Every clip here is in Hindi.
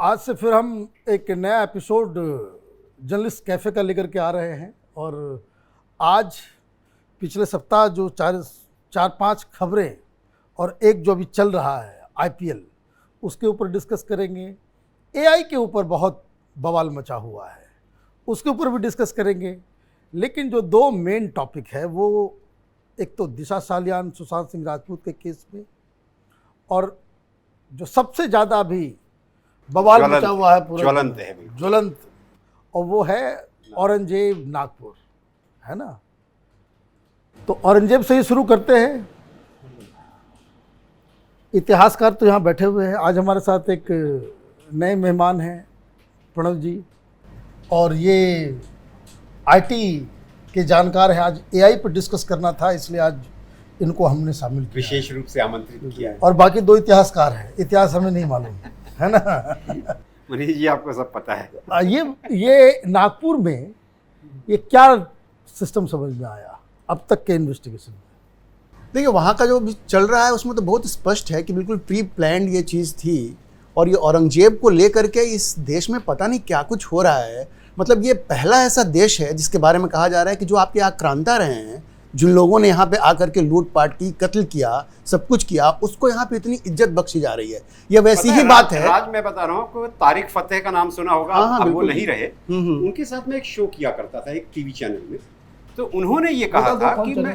आज से फिर हम एक नया एपिसोड जर्नलिस्ट कैफ़े का लेकर के आ रहे हैं और आज पिछले सप्ताह जो चार पांच खबरें और एक जो अभी चल रहा है आईपीएल उसके ऊपर डिस्कस करेंगे। एआई के ऊपर बहुत बवाल मचा हुआ है, उसके ऊपर भी डिस्कस करेंगे। लेकिन जो दो मेन टॉपिक है वो एक तो दिशा सालियान सुशांत सिंह राजपूत के केस में और जो सबसे ज़्यादा अभी बवाल मचा हुआ है पूरा ज्वलंत और वो है औरंगजेब नागपुर, है ना। तो औरंगजेब से ही शुरू करते हैं। इतिहासकार तो यहाँ बैठे हुए हैं। आज हमारे साथ एक नए मेहमान हैं प्रणव जी, और ये आईटी के जानकार हैं। आज एआई पर डिस्कस करना था, इसलिए आज इनको हमने शामिल किया, विशेष रूप से आमंत्रित किया है। और बाकी दो इतिहासकार हैं, इतिहास हमें नहीं मालूम है ना। मनीष जी आपको सब पता है। ये नागपुर में ये क्या सिस्टम समझ में आया अब तक के इन्वेस्टिगेशन में? देखिए, वहाँ का जो भी चल रहा है उसमें तो बहुत स्पष्ट है कि बिल्कुल प्री प्लान्ड ये चीज़ थी। और ये औरंगजेब को लेकर के इस देश में पता नहीं क्या कुछ हो रहा है। मतलब ये पहला ऐसा देश है जिसके बारे में कहा जा रहा है कि जो आपके आक्रांता रहे हैं, जिन लोगों ने यहाँ पे आकर के लूटपाट की, कत्ल किया, सब कुछ किया, उसको यहाँ पे इतनी इज्जत बख्शी जा रही है। ये वैसी ही बात है। आज मैं बता रहा हूँ, तारिक फतेह का नाम सुना होगा। अब वो नहीं रहे। उनके साथ में एक शो किया करता था एक टीवी चैनल में, तो उन्होंने ये कहा था कि मैं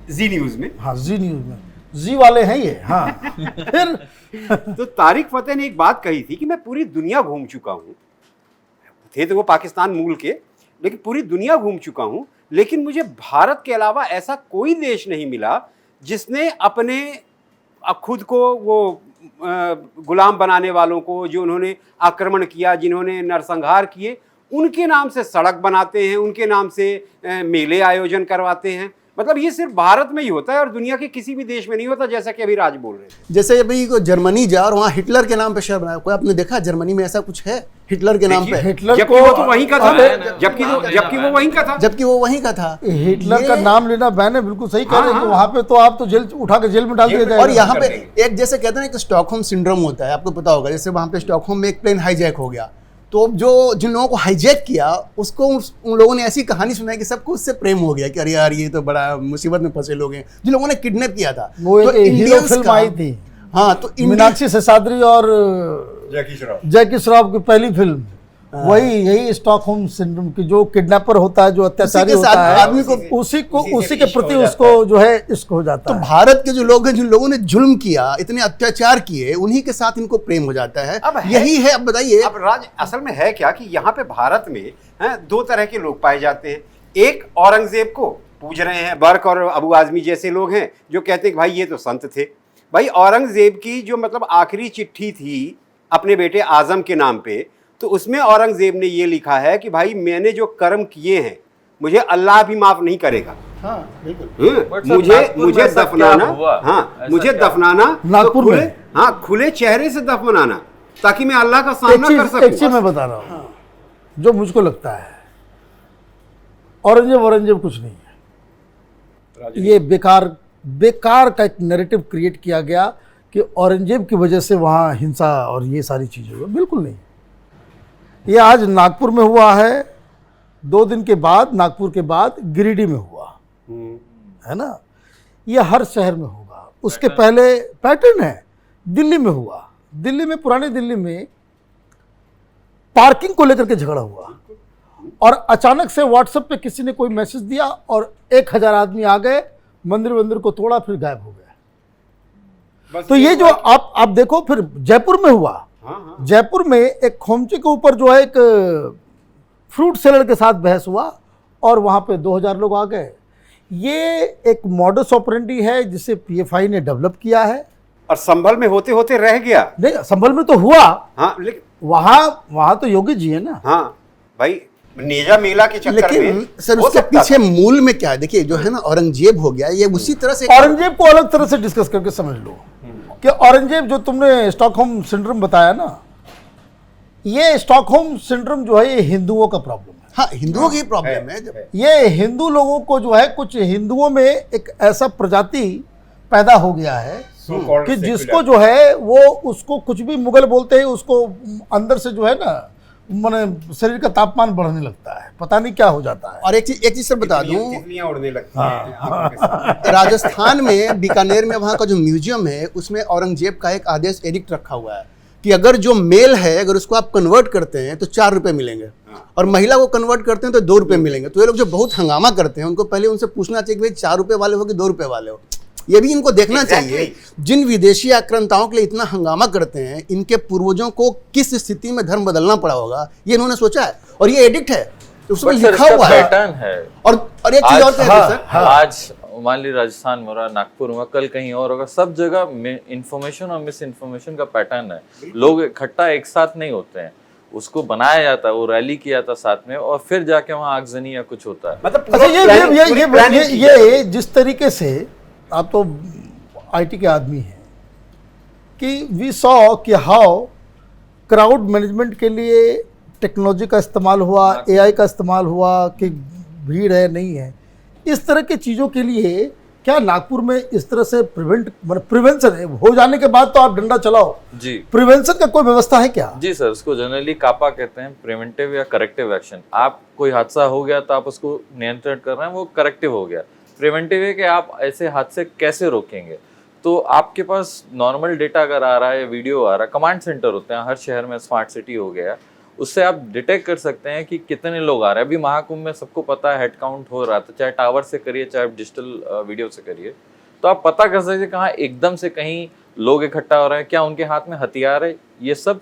जी न्यूज में, हाँ जी न्यूज में, जी वाले हैं ये, हाँ। फिर तो तारिक फतेह ने एक बात कही थी कि मैं पूरी दुनिया घूम चुका हूँ। थे तो वो पाकिस्तान मूल के, लेकिन पूरी दुनिया घूम चुका हूँ, लेकिन मुझे भारत के अलावा ऐसा कोई देश नहीं मिला जिसने अपने खुद को वो गुलाम बनाने वालों को, जो उन्होंने आक्रमण किया, जिन्होंने नरसंहार किए, उनके नाम से सड़क बनाते हैं, उनके नाम से मेले आयोजन करवाते हैं। मतलब ये सिर्फ भारत में ही होता है और दुनिया के किसी भी देश में नहीं होता, जैसा कि अभी राज बोल रहे थे। जैसे अभी जर्मनी जा और वहाँ हिटलर के नाम पे शहर बनाया, कोई आपने देखा जर्मनी में ऐसा कुछ है हिटलर के नाम पे? हिटलर जबकि वो तो वहीं का था, जबकि वो वहीं का था। हिटलर का नाम लेना बैन है, बिल्कुल सही कह रहे हैं। वहाँ पे तो आप तो जेल उठा के जेल में डाल दिया जाएगा। और यहाँ पे एक जैसे कहते हैं कि स्टॉकहोम सिंड्रोम होता है, आपको पता होगा। जैसे वहाँ पे स्टॉकहोम में एक प्लेन हाईजैक हो गया, तो जिन लोगों को हाईजैक किया उसको उन लोगों ने ऐसी कहानी सुनाई कि सबको उससे प्रेम हो गया कि अरे यार ये तो बड़ा मुसीबत में फंसे लोग हैं। जिन लोगों ने किडनैप किया था, वो तो हीरो फिल्म आई थी, हाँ, तो मीनाक्षी शेषाद्री और जैकी श्रॉफ की पहली फिल्म, वही यही स्टॉकहोम सिंड्रोम की, जो किडनैपर होता है, जो अत्याचारी होता है, आदमी को उसी के प्रति उसको जो है इश्क हो जाता है। तो भारत के जो लोग हैं, जिन लोगों ने जुल्म किया, इतने अत्याचार किए, उन्हीं के साथ इनको प्रेम हो जाता है। यही है। अब बताइए, अब राज असल में है क्या कि यहाँ पे भारत में दो तरह के लोग पाए जाते हैं। एक औरंगजेब को पूज रहे हैं, बर्क और अबू आजमी जैसे लोग हैं जो कहते हैं कि भाई ये तो संत थे। भाई औरंगजेब की जो मतलब आखिरी चिट्ठी थी अपने बेटे आजम के नाम पे, तो उसमें औरंगजेब ने ये लिखा है कि भाई मैंने जो कर्म किए हैं मुझे अल्लाह भी माफ नहीं करेगा। हाँ, बिल्कुल। मुझे दफनाना नागपुर में, हाँ, खुले चेहरे से दफनाना, ताकि मैं अल्लाह का सामना कर सकूं। एक चीज मैं बता रहा हूँ, जो मुझको लगता है, औरंगजेब कुछ नहीं है। ये बेकार का एक नैरेटिव क्रिएट किया गया कि औरंगजेब की वजह से वहाँ हिंसा और ये सारी चीजें हुई। बिल्कुल नहीं। ये आज नागपुर में हुआ है, 2 दिन के बाद, नागपुर के बाद गिरिडीह में हुआ, है ना। ये हर शहर में होगा। उसके पहले पैटर्न है, दिल्ली में हुआ। दिल्ली में, पुरानी दिल्ली में पार्किंग को लेकर के झगड़ा हुआ और अचानक से व्हाट्सएप पे किसी ने कोई मैसेज दिया और 1000 आदमी आ गए, मंदिर को तोड़ा, फिर गायब हो गए। तो ये जो आप देखो, फिर जयपुर में हुआ। जयपुर में एक खोमचे के ऊपर जो है एक फ्रूट सेलर के साथ बहस हुआ और वहां पे 2000 लोग आ गए। ये एक मॉडस ऑपरेंडी है जिसे पीएफआई ने डेवलप किया है और संभल में होते होते रह गया। नहीं, संभल में तो हुआ, हाँ, लेकिन वहां तो योगी जी है ना। हाँ भाई, नेजा मेला के चक्कर में सर उसके पीछे मूल में क्या है? देखिए, जो है ना औरंगजेब हो गया, ये उसी तरह से औरंगजेब को अलग तरह से डिस्कस करके समझ लो कि औरंगजेब, जो तुमने स्टॉकहोम सिंड्रोम बताया ना, ये स्टॉकहोम सिंड्रोम जो है ये हिंदुओं का प्रॉब्लम है। हाँ, हिंदुओं की प्रॉब्लम है। ये हिंदू लोगों को जो है, कुछ हिंदुओं में एक ऐसा प्रजाति पैदा हो गया है कि जिसको जो है वो उसको कुछ भी मुगल बोलते हैं, उसको अंदर से जो है ना माने शरीर का तापमान बढ़ने लगता है, पता नहीं क्या हो जाता है। और एक चीज सर बता दूं, तितलियां उड़ने लगती हैं। राजस्थान में बीकानेर में वहाँ का जो म्यूजियम है उसमें औरंगजेब का एक आदेश एडिक्ट रखा हुआ है कि अगर जो मेल है अगर उसको आप कन्वर्ट करते हैं तो 4 रुपए मिलेंगे, और महिला को कन्वर्ट करते हैं तो 2 रुपए मिलेंगे। तो ये लोग जो बहुत हंगामा करते हैं उनको पहले उनसे पूछना चाहिए कि भाई 4 रुपए वाले हो कि 2 रुपए वाले हो। ये भी इनको देखना चाहिए, जिन विदेशी आक्रांताओं के लिए इतना हंगामा करते हैं इनके पूर्वजों को किस स्थिति में धर्म बदलना पड़ा होगा ये इन्होंने सोचा है, और ये एडिक्ट है उसमें लिखा हुआ है। और एक चीज और सर, आज मान ली राजस्थान में हो रहा, नागपुर में, कल कहीं और होगा, सब जगह इंफॉर्मेशन और मिस इन्फॉर्मेशन का पैटर्न है। लोग इकट्ठा एक साथ नहीं होते हैं, उसको बनाया जाता है, वो रैली किया जाता साथ में, और फिर जाके वहाँ आगजनी या कुछ होता है। मतलब अच्छा, ये जिस तरीके से आप तो आईटी के आदमी हैं कि वी सॉ कि हाउ क्राउड मैनेजमेंट के लिए टेक्नोलॉजी का इस्तेमाल हुआ, एआई का इस्तेमाल हुआ, कि भीड़ है नहीं है, इस तरह की चीज़ों के लिए क्या नागपुर में इस तरह से प्रिवेंशन है? हो जाने के बाद तो आप डंडा चलाओ जी, प्रिवेंशन का कोई व्यवस्था है क्या? जी सर, उसको जनरली कापा कहते हैं, प्रिवेंटिव या करेक्टिव एक्शन। आप कोई हादसा हो गया तो आप उसको नियंत्रण कर रहे हैं, वो करेक्टिव हो गया। प्रिवेंटिव है कि आप ऐसे हादसे कैसे रोकेंगे। तो आपके पास नॉर्मल डेटा अगर आ रहा है, वीडियो आ रहा है, कमांड सेंटर होते हैं हर शहर में, स्मार्ट सिटी हो गया, उससे आप डिटेक्ट कर सकते हैं कि कितने लोग आ रहे हैं। अभी महाकुंभ में सबको पता है हेड काउंट हो रहा था, चाहे टावर से करिए चाहे डिजिटल वीडियो से करिए, तो आप पता कर सकते हैं कहाँ एकदम से कहीं लोग इकट्ठा हो रहे हैं, क्या उनके हाथ में हथियार है, ये सब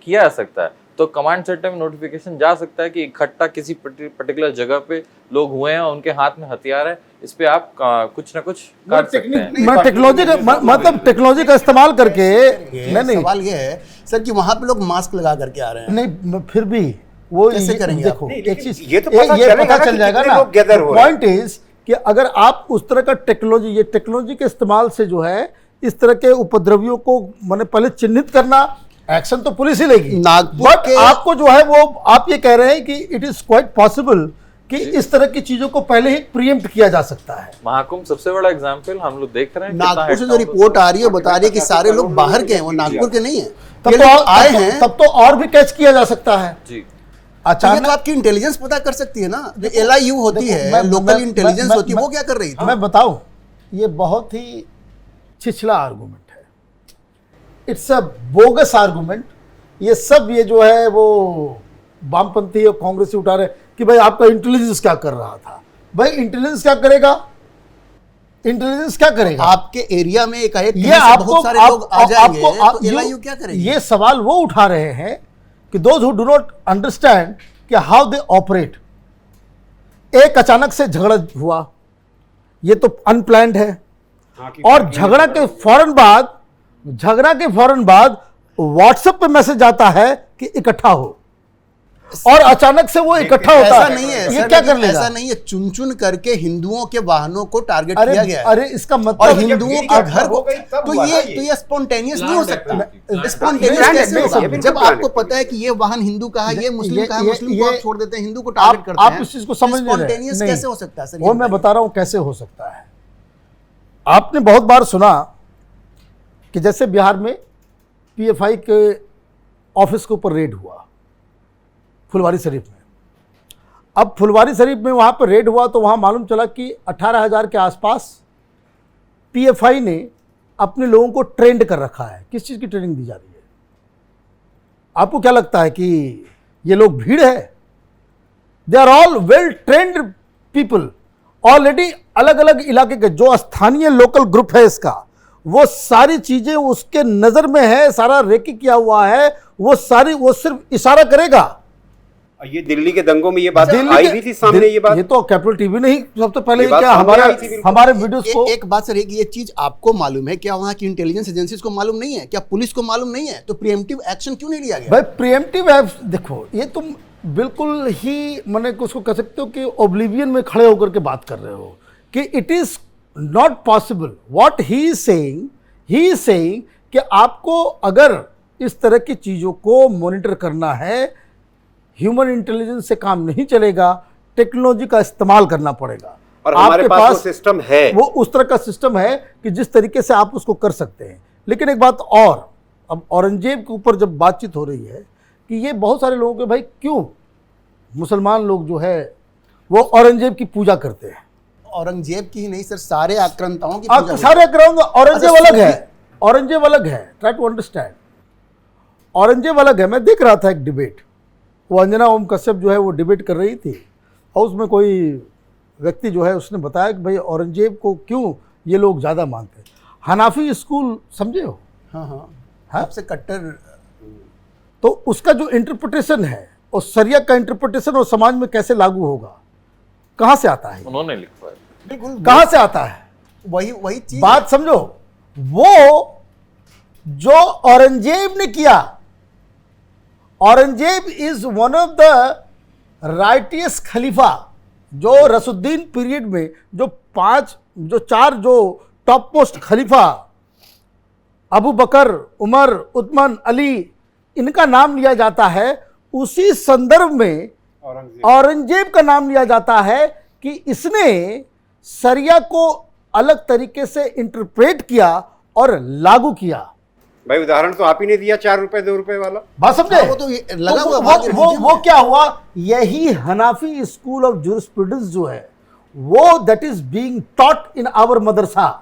किया जा सकता है। तो कमांड सेंटर में नोटिफिकेशन जा सकता है कि इकट्ठा किसी पर्टिकुलर जगह पे लोग हुए हैं और उनके हाथ में हथियार है, इस पे आप कुछ ना कुछ कर सकते हैं। मैं टेक्नोलॉजी का मतलब टेक्नोलॉजी का इस्तेमाल करके नहीं, सवाल ये है सर कि वहां पे लोग मास्क लगा करके आ रहे हैं, नहीं फिर भी वो कैसे करेंगे देखो, आप? एक चीज ये तो ये पता चल कि जाएगा कितने ना। लोग gather हो रहे हैं। पॉइंट इज कि अगर आप उस तरह का टेक्नोलॉजी, ये टेक्नोलॉजी के इस्तेमाल से जो है इस तरह के उपद्रवियों को मैंने पहले चिन्हित करना, एक्शन तो पुलिस ही लेगी, नागपुर बट के आपको जो है वो आप ये कह रहे हैं कि इट इज क्वाइट पॉसिबल कि इस तरह की चीजों को पहले ही प्रीएम्प्ट किया जा सकता है। महाकुंभ सबसे बड़ा एग्जाम्पल हम लोग देख रहे हैं। नागपुर से जो रिपोर्ट आ रही है बता रही है कि सारे लोग बाहर के हैं, वो नागपुर के नहीं है, तब ये तो लोग आए हैं। तब तो और भी कैच किया जा सकता है। जी, ये अचानक तो आपकी इंटेलिजेंस पता कर सकती है ना, जो LIU होती है, मैं- लोकल मैं- इंटेलिजेंस मैं- होती है, वो क्या कर रही थी? मैं बताऊं, ये बहुत ही छिछला आर्गुमेंट है, इट्स अ बोगस आर्गुमेंट। ये सब ये जो है वो वामपंथी और कांग्रेसी उठा रहे कि भाई आपका इंटेलिजेंस क्या कर रहा था। भाई इंटेलिजेंस क्या करेगा? इंटेलिजेंस क्या करेगा? आपके एरिया में एकाएक ये आपको बहुत सारे लोग आ जाएंगे तो LIU क्या करेगी? ये सवाल वो उठा रहे हैं कि those who do not understand कि हाउ दे ऑपरेट। एक अचानक से झगड़ा हुआ, ये तो अनप्लान्ड है, और झगड़ा के फौरन बाद व्हाट्सएप पे मैसेज आता है कि इकट्ठा हो, और अचानक से वो इकट्ठा होता ऐसा है। नहीं है ये सर, क्या लेकिन कर लेगा? ऐसा नहीं है, चुन चुन करके हिंदुओं के वाहनों को टारगेट किया गया है। अरे इसका और मतलब हिंदुओं के घर को, हो गई तब तो हुआ ना ये स्पॉन्टेनियस नहीं हो सकता। नहीं, स्पॉन्टेनियस नहीं, कैसे नहीं, होगा? ये बिल्कुल जब प्लान आपको है। पता है कि ये वाहन हिंदू का है, ये मुस्लिम का है, मुस्लिम को आप छोड़ देते हैं, हिंदू को आप टारगेट करते हैं। इस चीज को समझ नहीं रहे। स्पॉन्टेनियस नहीं, कैसे हो सकता है सर? वो मैं बता रहा हूं कैसे हो सकता है। आपने बहुत बार सुना कि जैसे बिहार में PFI के ऑफिस के ऊपर रेड हुआ फुलवारी शरीफ में। अब फुलवारी शरीफ में वहां पर रेड हुआ तो वहां मालूम चला कि 18,000 के आसपास PFI ने अपने लोगों को ट्रेंड कर रखा है। किस चीज़ की ट्रेनिंग दी जा रही है? आपको क्या लगता है कि ये लोग भीड़ है? They are all well trained people. Already अलग अलग इलाके के जो स्थानीय लोकल ग्रुप है इसका, वो सारी चीजें उसके नजर में है, सारा रेकी किया हुआ है, वो सिर्फ इशारा करेगा। ये दिल्ली के दंगों में ये बात आई भी थी सामने, ये बात ये तो कैपिटल टीवी ने ही सबसे पहले ये बात क्या सामने आई थी बिल्कुल। हमारे वीडियोस को। एक बात सर, ये चीज आपको मालूम है क्या? वहां की इंटेलिजेंस एजेंसीज को मालूम नहीं है क्या? पुलिस को मालूम नहीं है? तो प्रीएम्प्टिव एक्शन क्यों नहीं लिया गया? भाई प्रीएम्प्टिव एक्ट देखो, ये तुम बिल्कुल ही मैंने उसको कह सकते हो कि ओब्लिवियन में खड़े होकर के बात कर रहे हो कि it is not possible. What he is saying कि आपको अगर इस तरह की चीज़ों को मॉनिटर करना है, ह्यूमन इंटेलिजेंस से काम नहीं चलेगा, टेक्नोलॉजी का इस्तेमाल करना पड़ेगा। और हमारे पास वो सिस्टम है, वो उस तरह का सिस्टम है कि जिस तरीके से आप उसको कर सकते हैं। लेकिन एक बात और, अब औरंगजेब के ऊपर जब बातचीत हो रही है कि ये बहुत सारे लोगों के भाई क्यों मुसलमान लोग जो है वो औरंगजेब की पूजा करते हैं। औरंगजेब की ही नहीं सर, सारे आक्रांताओं की पूजा सारे आक्रांत, औरंगजेब अच्छा, अलग है, औरंगजेब अलग है, ट्राई टू अंडरस्टैंड। औरंगजेब अलग है। मैं देख रहा था एक डिबेट, वो अंजना ओम कश्यप जो है वो डिबेट कर रही थी और उसमें कोई व्यक्ति जो है उसने बताया कि भाई औरंगजेब को क्यों ये लोग ज़्यादा मानते हैं। हनाफी स्कूल समझे हो? हाँ हाँ हाँ? सबसे कट्टर। तो उसका जो इंटरप्रिटेशन है और शरिया का इंटरप्रिटेशन और समाज में कैसे लागू होगा, कहाँ से आता है? उन्होंने लिखा है। बिल्कुल कहाँ से आता है? वही चीज बात समझो, वो जो औरंगजेब ने किया, Aurangzeb is one of the righteous खलीफा, जो रसुद्दीन पीरियड में जो चार टॉप मोस्ट खलीफा Abu Bakr, Umar, Usman, Ali, इनका नाम लिया जाता है। उसी संदर्भ में औरंगजेब का नाम लिया जाता है कि इसने शरिया को अलग तरीके से इंटरप्रेट किया और लागू किया। भाई उदाहरण तो आप ही ने दिया, 4 रुपए 2 रुपए वाला। बात समझे? वो तो लगा तो हुआ वो क्या हुआ, यही हनाफी स्कूल ऑफ जूरिस्प्रूडेंस जो है वो that is being taught in our madrasa.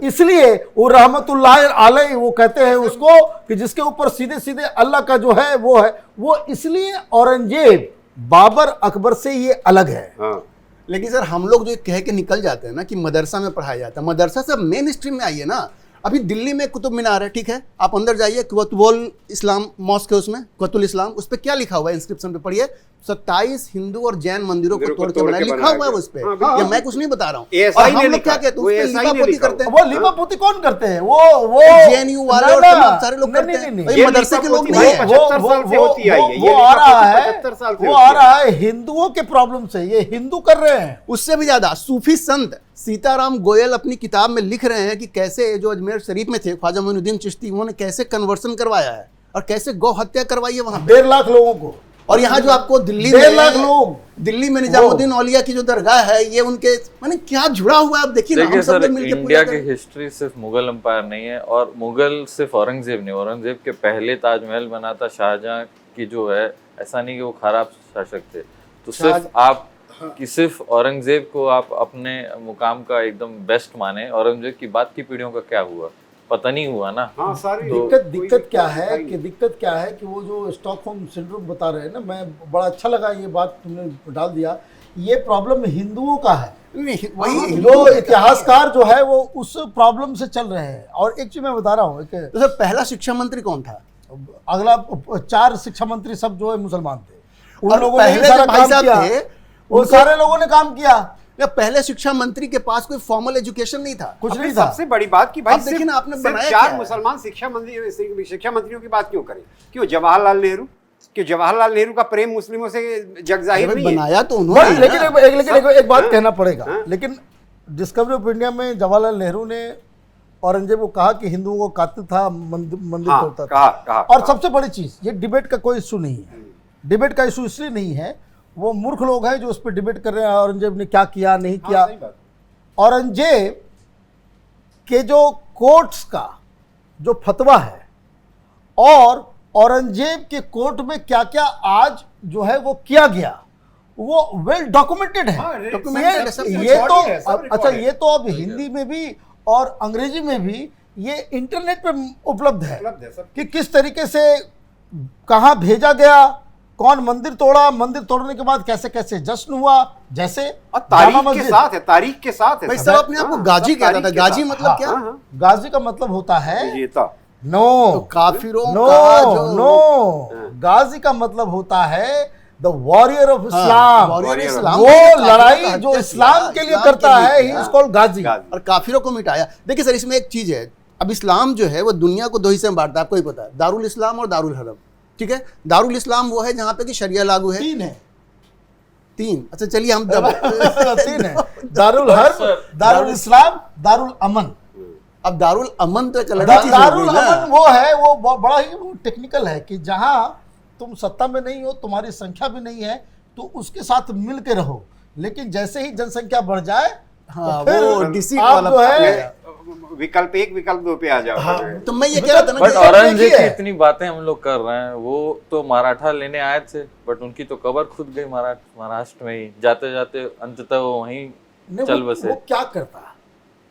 इसलिए वो रहमतुल्लाह अलैह वो कहते हैं उसको कि जिसके ऊपर सीधे सीधे अल्लाह का जो है वो इसलिए औरंगजेब बाबर अकबर से ये अलग है। हाँ। लेकिन सर हम लोग जो कह के निकल जाते हैं ना कि मदरसा में पढ़ाया जाता है, मदरसा से मेन स्ट्रीम में आइए ना। अभी दिल्ली में कुतुब मीनार है, ठीक है, आप अंदर जाइए, कुतुबुल इस्लाम मॉस्क है, उसमें कुतुल इस्लाम, उस पर क्या लिखा हुआ है इंस्क्रिप्शन पे पढ़िए, 27 हिंदू और जैन मंदिरों को तोड़ के बनाया, लिखा हुआ है उस पे। ये मैं कुछ नहीं बता रहा हूँ। और हम लोग क्या कहते हैं, उस पे लीपापोती करते हैं। वो लीपापोती कौन करते हैं? वो जेएनयू वाले और सारे लोग करते हैं। ये मदरसे के लोग नहीं है। वो आ रहा है हिंदुओं के प्रॉब्लम से, ये हिंदू कर रहे हैं। उससे भी ज्यादा सूफी संत सीताराम गोयल अपनी किताब में लिख रहे हैं कि कैसे जो अजमेर शरीफ में थे ख्वाजा मोइनुद्दीन चिश्ती, उन्होंने कैसे कन्वर्सन करवाया है और कैसे गौ हत्या करवाई है वहां 1.5 लाख लोगों को। और यहाँ जो आपको दिल्ली 1.5 लाख लोग, दिल्ली में निजामुद्दीन औलिया की जो दरगाह है, ये उनके माने क्या जुड़ा हुआ है। आप देखिए ना, हम सब सर, लोग मिलके इंडिया की हिस्ट्री सिर्फ मुगल एम्पायर नहीं है, और मुगल सिर्फ औरंगजेब नहीं, औरंगजेब के पहले ताजमहल बना था शाहजहां की जो है, ऐसा नहीं कि वो खराब शासक थे। तो सिर्फ आप कि सिर्फ औरंगजेब को आप अपने मुकाम का एकदम बेस्ट माने, औरंगजेब की बात की पीढ़ियों का क्या हुआ पता नहीं हुआ ना। हाँ, सारी दिक्कत क्या है कि वो जो स्टॉकहोम सिंड्रोम बता रहे हैं ना, मैं बड़ा अच्छा लगा ये बात तुमने डाल दिया। ये प्रॉब्लम हिंदुओं का है, वही जो इतिहासकार जो है वो उस प्रॉब्लम से चल रहे हैं। और एक चीज मैं बता रहा हूँ, तो सर पहला शिक्षा मंत्री कौन था? अगला 4 शिक्षा मंत्री सब जो है मुसलमान थे। उन और लोगों ने पहले सारा जो भाई काम साहब किया, थे, वो सारे लोगों ने काम किया। या पहले शिक्षा मंत्री के पास कोई फॉर्मल एजुकेशन नहीं था, कुछ नहीं था। सबसे बड़ी बात कि भाई अब देखिए ना, आपने बनाया 4 क्या मुसलमान शिक्षा मंत्रियों की बात क्यों करें? क्यों जवाहरलाल नेहरू? क्यों जवाहरलाल नेहरू का प्रेम मुस्लिमों से जग जाहिर नहीं है? बनाया तो उन्होंने। लेकिन एक बात कहना पड़ेगा, लेकिन डिस्कवरी ऑफ इंडिया में जवाहरलाल नेहरू ने औरंगजेब को कहा कि हिंदुओं को कातिल था, मंदिर तोड़ता था। और सबसे बड़ी चीज, ये डिबेट का कोई इशू नहीं है। डिबेट का इशू इसलिए नहीं है, वो मूर्ख लोग हैं जो उस पर डिबेट कर रहे हैं औरंगजेब ने क्या किया नहीं किया। औरंगजेब के जो कोर्ट्स का जो फतवा है और औरंगजेब के कोर्ट में क्या क्या आज जो है वो किया गया, वो वेल डॉक्यूमेंटेड है। ये तो अच्छा, ये तो अब हिंदी में भी और अंग्रेजी में भी ये इंटरनेट पे उपलब्ध है कि किस तरीके से कहाँ भेजा गया, कौन मंदिर तोड़ा, मंदिर तोड़ने के बाद कैसे कैसे जश्न हुआ, जैसे तारीख के साथ है। भाई साहब अपने आपको गाजी कहता था, गाजी मतलब क्या? गाजी का मतलब होता है नो, तो काफिरों नो, गाजी का मतलब होता है द वॉरियर ऑफ इस्लाम। वो लड़ाई जो इस्लाम के लिए करता है, ही इज कॉल्ड गाजी। और काफिरों को मिटाया। देखिए सर, इसमें एक चीज है, अब इस्लाम जो है वो दुनिया को 2 हिस्से में बांटता है, आपको ही पता है, दारुल इस्लाम और दारुल हरम। ठीक है, दारुल इस्लाम वो है जहां पे कि शरिया लागू है। 3 है। 3? अच्छा चलिए हम 3 है, दारुल हर्ब, दारुल इस्लाम, दारुल अमन। अब दारुल अमन तो दारुल अमन वो है, वो बड़ा ही टेक्निकल है कि जहां तुम सत्ता में नहीं हो, तुम्हारी संख्या भी नहीं है, तो उसके साथ मिल के रहो। लेकिन जैसे ही जनसंख्या बढ़ जाए हाँ, तो फिर वो डिसीट आप वाला जो है विकल्प 1 विकल्प 2 पे आ जाओ। हाँ, तो मैं ये कह रहा था ना बट कि औरंगजेब की देखिए। इतनी बातें हम लोग कर रहे हैं, वो तो मराठा लेने आए थे बट उनकी तो कब्र खुद गई महाराष्ट्र में ही, जाते जाते अंततः वो वहीं नहीं, चल वो बसे। क्या करता?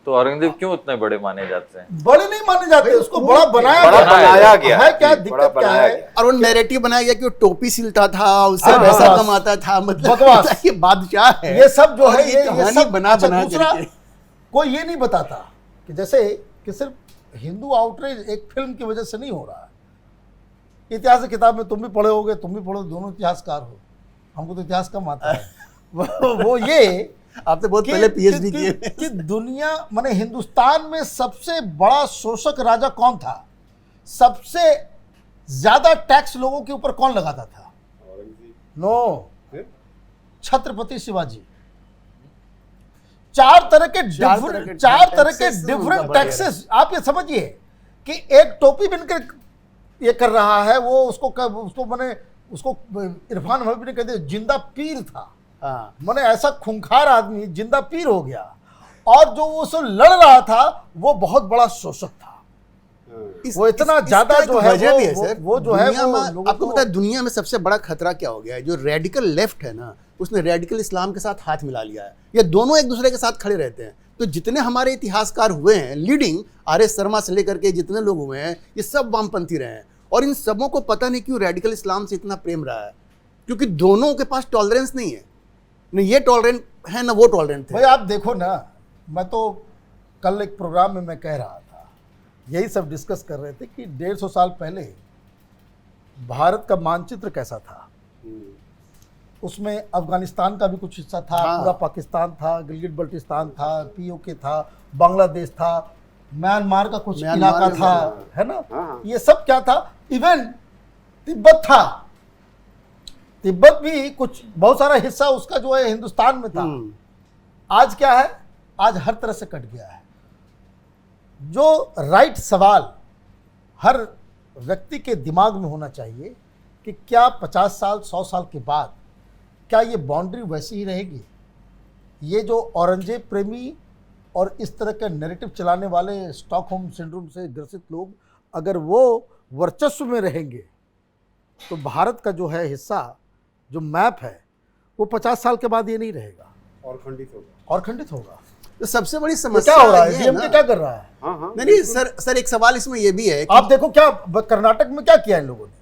तो औरंगजेब क्यों उतने बड़े माने जाते हैं? बड़े नहीं माने जाते, उसको बड़ा बनाया बड़ा गया। बनाया गया है क्या जी, बड़ा दिक्कत क्या बनाया है? गया। और वो नैरेटिव बनाया गया कि वो टोपी सिलता था, उससे हाँ, पैसा बकवास। कमाता था, मतलब बकवास। ये बादशाह है। ये सब जो और है ये कहानी सब बना अच्छा, बना दूसरा, करके। कोई ये नहीं बताता कि जैसे कि सिर्फ हिंदू आउटरीच एक फिल्म की वजह से नहीं हो रहा है। इतिहास की किताब में तुम भी पढ़े होगे, तुम भी पढ़ो, दोनों इतिहासकार हो, हमको तो इतिहास कम आता है। वो ये आप तो बहुत कि- पहले पीएचडी कि- किए। कि दुनिया माने हिंदुस्तान में सबसे बड़ा शोषक राजा कौन था? सबसे ज्यादा टैक्स लोगों के ऊपर कौन लगाता था? नो, छत्रपति शिवाजी। चार तरह के taxes से उनका डिफरेंट बढ़िया टैक्सेस। आप ये समझिए कि एक टोपी बनकर ये कर रहा है, वो उसको मैंने उसको इरफान हबीब ने कह दिया जिंदा पीर था। हाँ, मैंने ऐसा खूंखार आदमी जिंदा पीर हो गया, और जो वो उससे लड़ रहा था वो बहुत बड़ा शोषक था। वो इतना ज्यादा इसका एक जो है वजह भी है वो- सर। वो जो है दुनिया वो में लोगों आपको को- पता है दुनिया में सबसे बड़ा खतरा क्या हो गया है? जो रेडिकल लेफ्ट है ना, उसने रेडिकल इस्लाम के साथ हाथ मिला लिया है। ये दोनों एक दूसरे के साथ खड़े रहते हैं। तो जितने हमारे इतिहासकार हुए हैं लीडिंग, आर.एस. शर्मा से लेकर के जितने लोग हुए हैं, ये सब वामपंथी रहे हैं। और इन सबों को पता नहीं क्यों रेडिकल इस्लाम से इतना प्रेम रहा है, क्योंकि दोनों के पास टॉलरेंस नहीं है। न ये टॉलरेंट है न वो टॉलरेंट भाई थे। आप देखो ना, मैं तो कल एक प्रोग्राम में मैं कह रहा था, यही सब डिस्कस कर रहे थे कि 150 साल पहले भारत का मानचित्र कैसा था। उसमें अफगानिस्तान का भी कुछ हिस्सा था, हाँ। पूरा पाकिस्तान था, गिलगिट बल्टिस्तान था, पीओके था, बांग्लादेश था, म्यांमार का कुछ म्यांमार इलाका में था, था। है ना। हाँ। ये सब क्या था? इवन तिब्बत था, तिब्बत भी कुछ बहुत सारा हिस्सा उसका जो है हिंदुस्तान में था। आज क्या है? आज हर तरह से कट गया है। जो राइट सवाल हर व्यक्ति के दिमाग में होना चाहिए कि क्या 50 साल 100 साल के बाद क्या ये बाउंड्री वैसी ही रहेगी? ये जो औरंगजेब प्रेमी और इस तरह के नैरेटिव चलाने वाले स्टॉकहोम सिंड्रोम से ग्रसित लोग अगर वो वर्चस्व में रहेंगे तो भारत का जो है हिस्सा, जो मैप है, वो 50 साल के बाद ये नहीं रहेगा और खंडित होगा। और खंडित होगा। तो सबसे बड़ी तो समस्या क्या हो रहा है? ये है डीएमके ना- क्या कर रहा है? हाँ, नहीं सर एक सवाल इसमें ये भी है कि आप देखो क्या कर्नाटक में क्या किया इन लोगों ने।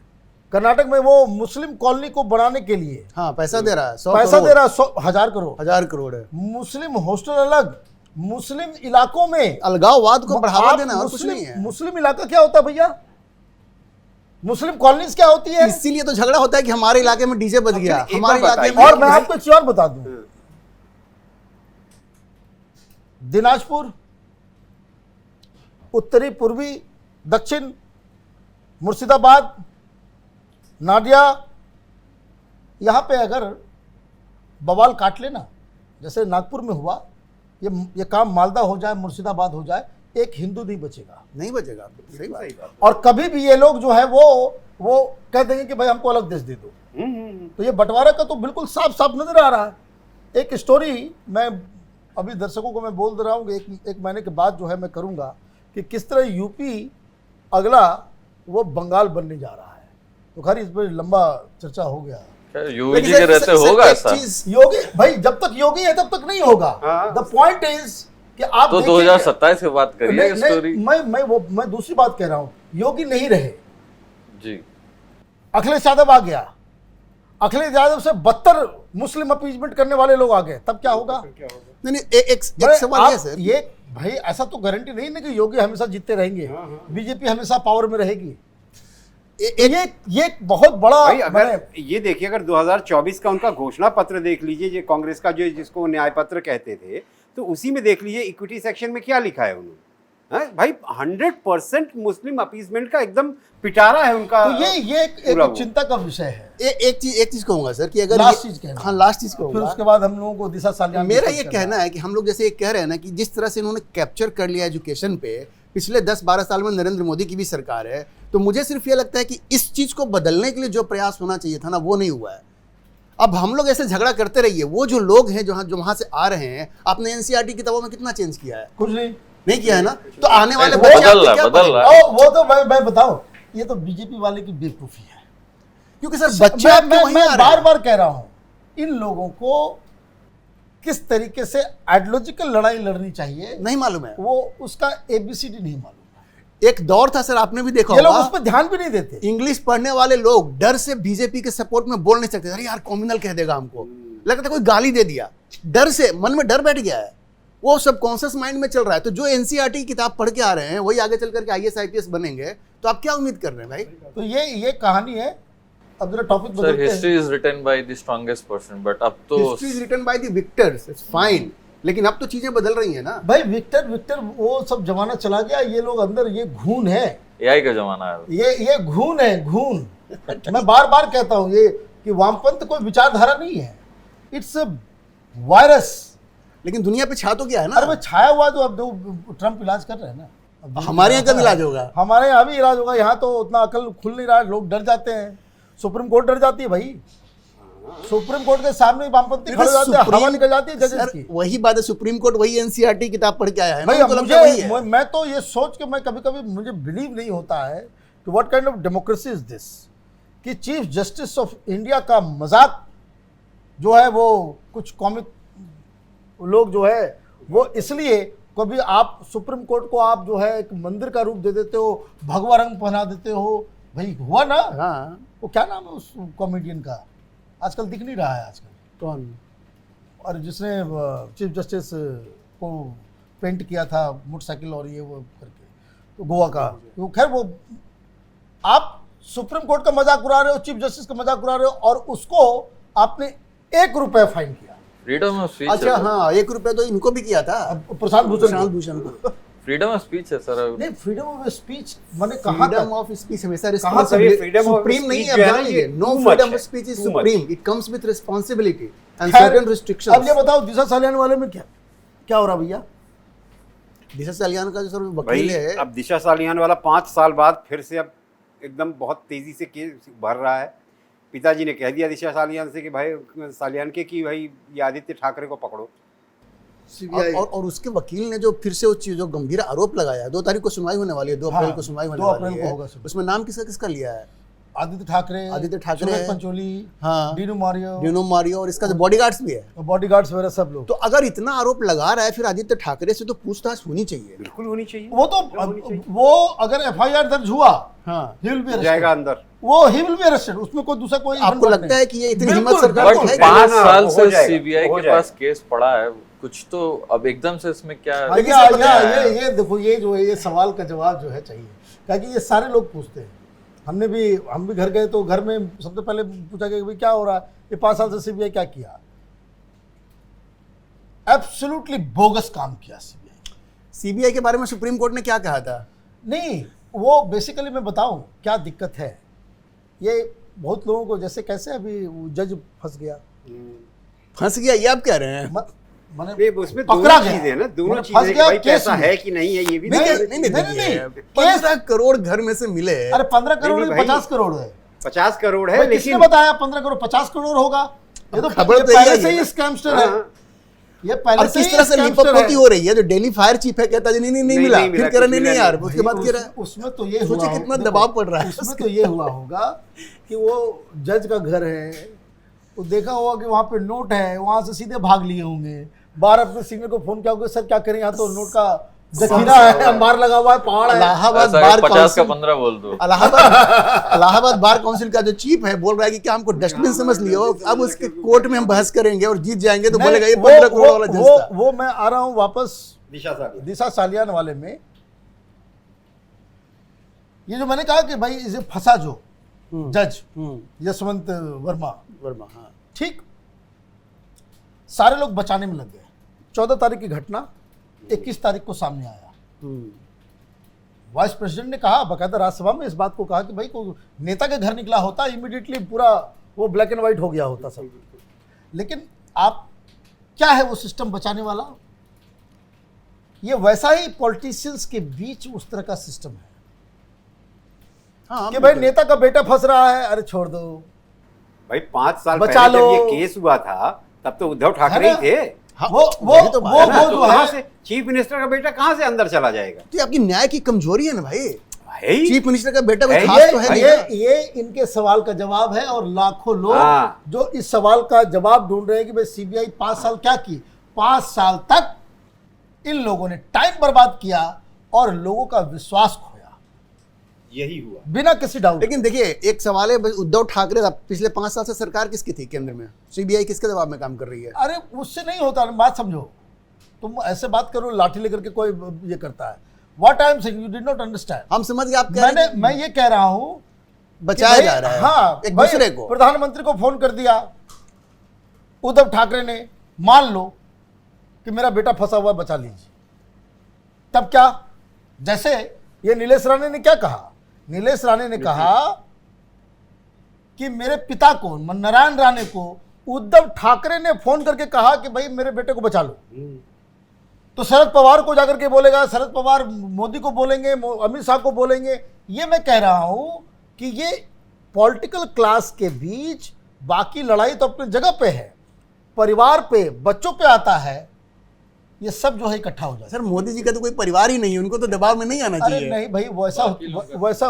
कर्नाटक में वो मुस्लिम कॉलोनी को बढ़ाने के लिए हाँ पैसा दे रहा है, 100 पैसा करोड़, दे रहा है, 1,000 करोड़। 1000 करोड़ है। मुस्लिम हॉस्टल अलग, मुस्लिम इलाकों में अलगाववाद को बढ़ावा आप देना और कुछ नहीं है। मुस्लिम इलाका क्या होता है भैया? मुस्लिम कॉलोनीज क्या होती है? इसीलिए तो झगड़ा होता है कि हमारे इलाके में डीजे बज गया, एक हमारे बात इलाके बताइए। में। और मैं आपको एक चीज और बता दूं, दिनाजपुर, उत्तरी पूर्वी दक्षिण, मुर्शिदाबाद, नादिया, यहाँ पे अगर बवाल काट लेना, जैसे नागपुर में हुआ, ये काम मालदा हो जाए, मुर्शिदाबाद हो जाए, एक हिंदू नहीं बचेगा। नहीं बचेगा, सही बात। और कभी भी ये लोग जो है वो कह देंगे कि भाई हमको अलग देश दे दो। तो ये बंटवारा का तो बिल्कुल साफ साफ नजर आ रहा है। एक स्टोरी मैं अभी दर्शकों को मैं बोल दे रहा हूँ, एक महीने के बाद जो है मैं करूँगा कि किस तरह यूपी अगला वो बंगाल बनने जा रहा है। तो खैर इस पर लंबा चर्चा हो गया। योगी जी के रहते होगा ऐसा? योगी भाई जब तक योगी है तब तक नहीं होगा। हाँ। द पॉइंट इज कि आप तो देखिए- 2027 की बात करिए नहीं, स्टोरी। मैं दूसरी बात कह रहा हूँ, योगी नहीं रहे, जी अखिलेश यादव आ गया, अखिलेश यादव से 72 मुस्लिम अपीजमेंट करने वाले लोग आ गए, तब क्या होगा? नहीं एक सवाल है आप सर, ये भाई ऐसा तो गारंटी नहीं ना कि योगी हमेशा जीतते रहेंगे, बीजेपी हमेशा पावर में रहेगी। ये बहुत बड़ा भाई अगर ये देखिए, अगर 2024 का उनका घोषणा पत्र देख लीजिए, जो कांग्रेस का जो जिसको न्याय पत्र कहते थे, तो उसी में देख लीजिए इक्विटी सेक्शन में क्या लिखा है उन्होंने। हाँ? भाई 100% मुस्लिम अपीसमेंट का एकदम पिटारा है उनका। तो ये पूरा एक वो। चिंता का विषय है। एक चीज कहूंगा सर कि अगर लास्ट चीज कहना। हाँ लास्ट चीज फिर कहूंगा। उसके बाद हम लोगों को दिशा सालियान मेरा डिस्कस ये करना कहना है कि हम लोग जैसे ये कह रहे हैं ना कि जिस तरह से इन्होंने कैप्चर कर लिया एजुकेशन पे, पिछले 10-12 साल में नरेंद्र मोदी की भी सरकार है, तो मुझे सिर्फ ये लगता है कि इस चीज को बदलने के लिए जो प्रयास होना चाहिए था ना, वो नहीं हुआ है। अब हम लोग ऐसे झगड़ा करते रहिए, वो जो लोग हैं जो वहां से आ रहे हैं, आपने एनसीईआरटी किताबों में कितना चेंज किया है? कुछ नहीं किया है ना। तो आने वाले बदल बच्चे रहा आपके क्या बदल पढ़ेंगे? रहा वो तो मैं बताऊं, ये तो बीजेपी वाले की बेवकूफी है। क्योंकि सर बच्चे आपके वहीं आ मैं रहे बार हैं। बार कह रहा हूं, इन लोगों को किस तरीके से आइडियोलॉजिकल लड़ाई लड़नी चाहिए नहीं मालूम है। वो उसका एबीसीडी नहीं मालूम। एक दौर था सर, आपने भी देखा ये लोग होगा, उस पर ध्यान भी नहीं देते। इंग्लिश पढ़ने वाले लोग डर से बीजेपी के सपोर्ट में बोल नहीं सकते। अरे यार कॉम्युनल कह देगा हमको, लगता है कोई गाली दे दिया, डर से मन में डर बैठ गया है, वो सबकॉन्शियस माइंड में चल रहा है। तो जो एनसीईआरटी की किताब पढ़ के आ रहे हैं वही आगे चल करके आईएएस आईपीएस बनेंगे, तो आप क्या उम्मीद कर रहे हैं भाई? तो ये कहानी है। अब जरा टॉपिक सर बदलते हैं। History is written by the strongest person, but अब तो history is written by the victors, it's fine, लेकिन अब तो चीजें बदल रही हैं ना। भाई विक्टर वो सब जमाना चला गया। ये लोग अंदर, ये घून है, एआई का जमाना है। ये घून है, घून। मैं बार बार कहता हूं ये कि वामपंथ कोई विचारधारा नहीं है, इट्स अ वायरस। लेकिन दुनिया पे छा तो गया है ना। अरे वो छाया हुआ, तो अब जो ट्रम्प इलाज कर रहे हैं ना। अब हमारे यहाँ कब इलाज होगा? हमारे यहाँ भी इलाज होगा। यहाँ तो उतना अकल खुल नहीं रहा है, लोग डर जाते हैं। सुप्रीम कोर्ट डर जाती है भाई। सुप्रीम कोर्ट के सामने वामपंथी खड़े हो जाते हैं, हवा निकल जाती है जजेस सर की। वही बात है, सुप्रीम कोर्ट वही एनसीईआरटी किताब पढ़ के आया है ना, भाई उनको लगता है वही है। मैं तो ये सोच के, मैं कभी कभी मुझे बिलीव नहीं होता है कि what kind of democracy is this, कि चीफ जस्टिस ऑफ इंडिया का मजाक जो है वो कुछ कॉमिक लोग जो है वो, इसलिए कभी आप सुप्रीम कोर्ट को आप जो है एक मंदिर का रूप दे देते हो, भगवा रंग पहना देते हो। भाई हुआ ना। हाँ, वो क्या नाम है उस कॉमेडियन का, आजकल दिख नहीं रहा है आजकल, कौन? और जिसने चीफ जस्टिस को पेंट किया था मोटरसाइकिल और ये वो करके, तो गोवा का, तो खैर वो, आप सुप्रीम कोर्ट का मजाक उड़ा रहे हो, चीफ जस्टिस का मजाक उड़ा रहे हो, और उसको आपने ₹1 फाइन किया। Freedom of speech. अच्छा हाँ, ₹1 तो इनको भी किया था, अब प्रशांत प्रशांत भूषण को। फ्रीडम ऑफ स्पीच है सर। नहीं, फ्रीडम ऑफ स्पीच मैंने कहा फ्रीडम था। ऑफ स्पीच हमेशा कहाँ से ये freedom of सुप्रीम नहीं speech है, जो है ना, जान ये लीजिए, नो too much फ्रीडम है, of speech is too much। Supreme, it comes with responsibility and खैर, सर्टेन अब रिस्ट्रिक्शंस। ये बताओ दिशा सालियान वाले में क्या क्या हो रहा भैया? दिशा सालियान का जो सर भाई वकील है, अब दिशा सालियान वाला 5 साल बाद फिर से अब एकदम बहुत तेजी से केस भर रहा है। पिताजी ने कह दिया दिशा सालियान से कि भाई सालियान के कि भाई ये आदित्य ठाकरे को पकड़ो। और उसके वकील ने जो फिर से उस चीज जो गंभीर आरोप लगाया है, 2 तारीख को सुनवाई होने वाली है, 2 अप्रैल को सुनवाई होने 2 वाली अप्रैल को है, होगा सुनवाई। उसमें नाम किसका किसका लिया है? आदित्य ठाकरे, सुरेश पंचोली, हाँ, डीनू मारियो, डिनो मारियो, और इसका जो बॉडीगार्ड्स भी है, बॉडीगार्ड्स वगैरह सब लोग। तो अगर इतना आरोप लगा रहा है फिर आदित्य ठाकरे से तो पूछताछ होनी चाहिए। बिल्कुल होनी चाहिए। वो तो वो अगर एफआईआर दर्ज हुआ, हाँ, ही विल बी जाएगा अंदर। वो ही विल बी अरेस्टेड, उसमें कोई दूसरा कोई आपको लगता है कि ये इतनी बिल्कुल, हिम्मत सरकार बट को है? 5 साल हो से जाएगा, सीबीआई हो के पास केस पड़ा है, कुछ तो अब एकदम से इसमें क्या हाँ, लेकिन सर पता है- ये देखो, ये जो है ये सवाल का जवाब जो है चाहिए, क्योंकि ये सारे लोग पूछते हैं। हम भी घर गए तो घर में सबसे पहले पूछा कि भाई क्या हो रहा है, ये 5 साल से सीबीआई क्या किया? एब्सोल्युटली बोगस काम किया सीबीआई। सीबीआई के बारे में सुप्रीम कोर्ट ने क्या कहा था? नहीं, वो बेसिकली मैं बताऊं क्या दिक्कत है। ये बहुत लोगों को, जैसे कैसे अभी जज फंस गया, फंस गया, ये आप कह रहे हैं? ये उसमें पकड़ा दोनों गया। चीजें हैं ना, दोनों मतलब चीजें फंस कि गया भाई केस पैसा में। है कि नहीं है, ये भी नहीं, देखिए। नहीं, नहीं, नहीं, देखिए, नहीं, 15 करोड़ घर में से मिले। अरे 15 करोड़ नहीं, नहीं, भाई। 50 करोड़ है। 50 करोड़ है, भाई, किसने लेकिन बताया 15 करोड़ 50 करोड़ होगा? ये तो खबर ये तो पहले यही से है ही ना। स्कैमस्टर है। हाँ। ये पहले और से किस ही तरह से लिपअप स्कैमस्टर होती है। हो रही है, जो डेली फायर चीफ है कहता है नहीं नहीं मिला, मिला, फिर कह रहा कुछ नहीं मिला यार, नहीं। उसके बाद कह रहा है। उसमें तो ये सोचिए हुआ कितना देखो, दबाव पड़ रहा है उसमें तो ये हुआ होगा कि वो जज का घर है, वो देखा होगा कि वहाँ पे नोट है, वहाँ से सीधे भाग लिए होंगे। बाहर अपने सीनियर को फोन किया होगा, सर क्या करें, यहाँ तो नोट का जखीरा है, अंबार लगा हुआ है, पहाड़ है। इलाहाबाद ऐसा बार 50 का काउंसिल, 15 बोल दो। इलाहाबाद बार काउंसिल का जो चीफ है बोल रहा है कि क्या हमको डस्टबिन समझ लियो, अब उसके कोर्ट में हम बहस करेंगे और जीत जाएंगे तो नहीं, बोलेगा ये वो- 15 करोड़ वाला जज वो- था। वो मैं आ रहा हूँ वापस दिशा सालियान। दिशा सालियान वाले में। ये जो मैंने कहा कि भाई इसे फंसा जो जज यशवंत वर्मा, हाँ, ठीक, सारे लोग बचाने में लग गए। 14 तारीख की घटना 21 तारीख को सामने आया। वाइस प्रेसिडेंट ने कहा, बकायदा राज्यसभा में इस बात को कहा कि भाई कोई नेता के घर निकला होता इमीडिएटली पूरा वो ब्लैक एंड व्हाइट हो गया होता सब। लेकिन आप क्या है वो सिस्टम बचाने वाला? ये वैसा ही पॉलिटिशियंस के बीच उस तरह का सिस्टम है हाँ, कि भाई नेता का बेटा फंस रहा है, अरे छोड़ दो, भाई 5 साल बचा पहले जब लो। ये केस हुआ था तब तो उद्धव ठाकरे ही है थे। हाँ, वो वही तो बात है ना। वो तो जो कहाँ है से चीफ मिनिस्टर का बेटा कहाँ से अंदर चला जाएगा? तो ये आपकी न्याय की कमजोरी है ना भाई। भाई चीफ मिनिस्टर का बेटा कोई है खास तो है नहीं ना। ये इनके सवाल का जवाब है, और लाखों लोग हाँ। जो इस सवाल का जवाब ढूंढ रहे हैं कि भाई सीबीआई 5 साल क्या की। 5 साल तक इन लोगों ने टाइम बर्बाद किया और लोगों का विश्वास खोया यही हुआ। बिना किसी डाउट। लेकिन देखिए एक सवाल है, उद्धव ठाकरे साहब पिछले 5 साल से सरकार किसकी थी केंद्र में? सीबीआई किसके दबाव में काम कर रही है? अरे उससे नहीं होता, बात समझो। तुम ऐसे बात करो लाठी लेकर के कोई ये करता है। What I am saying, you did not understand. हम समझ गए आप कह रहे हैं कि मैं ये कह रहा हूं बचाया कि जा भाई, रहा है हाँ, एक भाई, दूसरे को। प्रधानमंत्री को फोन कर दिया उद्धव ठाकरे ने, मान लो कि मेरा बेटा फंसा हुआ है, बचा लीजिए। तब क्या, जैसे ये नीलेश राणे ने क्या कहा, नीलेश राणे ने कहा कि मेरे पिता को, नारायण राणे को उद्धव ठाकरे ने फोन करके कहा कि भाई मेरे बेटे को बचा लो। तो शरद पवार को जाकर के बोलेगा, शरद पवार मोदी को बोलेंगे, अमित शाह को बोलेंगे। ये मैं कह रहा हूं कि ये पॉलिटिकल क्लास के बीच बाकी लड़ाई तो अपनी जगह पे है, परिवार पे, बच्चों पे आता है, ये सब जो है इकट्ठा हो जाता है। सर मोदी जी का तो कोई परिवार ही नहीं है, उनको तो दबाव में नहीं आना अरे चाहिए। नहीं भाई,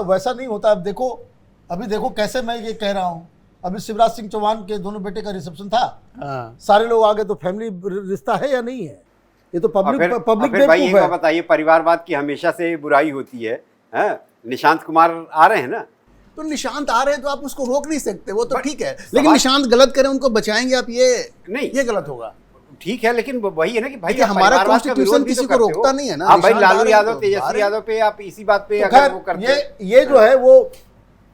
वैसा नहीं होता। अब देखो, अभी देखो कैसे मैं ये कह रहा हूँ, अभी शिवराज सिंह चौहान के दोनों बेटे का रिसेप्शन था, हाँ। सारे लोग आ गए, तो फैमिली रिश्ता है या नहीं है? ये तो और पब्लिक फिर पब्लिक भाई एक बेवकूफ बात है। बताइए, परिवारवाद की हमेशा से बुराई होती है। हाँ? निशांत कुमार आ रहे हैं ना, तो निशांत आ रहे हैं तो आप उसको रोक नहीं सकते, वो तो बट ठीक है। सवाल- लेकिन निशांत गलत करें उनको बचाएंगे आप, नहीं। ये गलत होगा। ठीक है, लेकिन वही है ना कि भाई देखिए, आप हमारा परिवारवाद का कॉन्स्टिट्यूशन विरोध भी किसी तो को करते रोकता हो। नहीं है ना। आप भाई निशांत आ लालू रहे यादव, हैं तो तेजस्वी बाहर यादव पे आप इसी बात पे तो अगर खैर वो करते ये जो है वो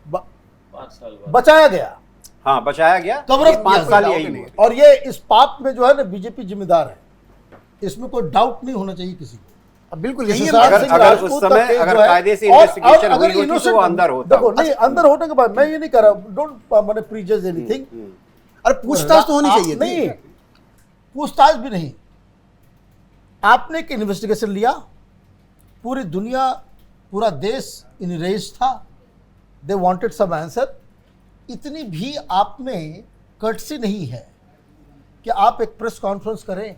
5 साल बाद बचाया गया, हाँ बचाया गया, कवर अप 5 किया साल गया। यही हुआ। और ये इस पाप में जो है ना बीजेपी जिम्मेदार है, इसमें कोई डाउट नहीं होना चाहिए किसी को। अब बिल्कुल जिस यही है हिसाब बात। से अगर उस राजपूत का समय केस अगर जो है, कायदे से और इन्वेस्टिगेशन अगर हुई होती तो वो innocent- अंदर होता। देखो नहीं, अंदर होने के बाद मैं ये नहीं कर रहा, डोंट मैंने प्रीजज एनीथिंग। अरे पूछताछ तो होनी चाहिए थी। नहीं, पूछताछ भी नहीं। आपने एक इन्वेस्टिगेशन लिया, पूरी दुनिया, पूरा देश इन रेस था, दे वांटेड सम आंसर। इतनी भी आप में कर्टसी नहीं है कि आप एक प्रेस कॉन्फ्रेंस करें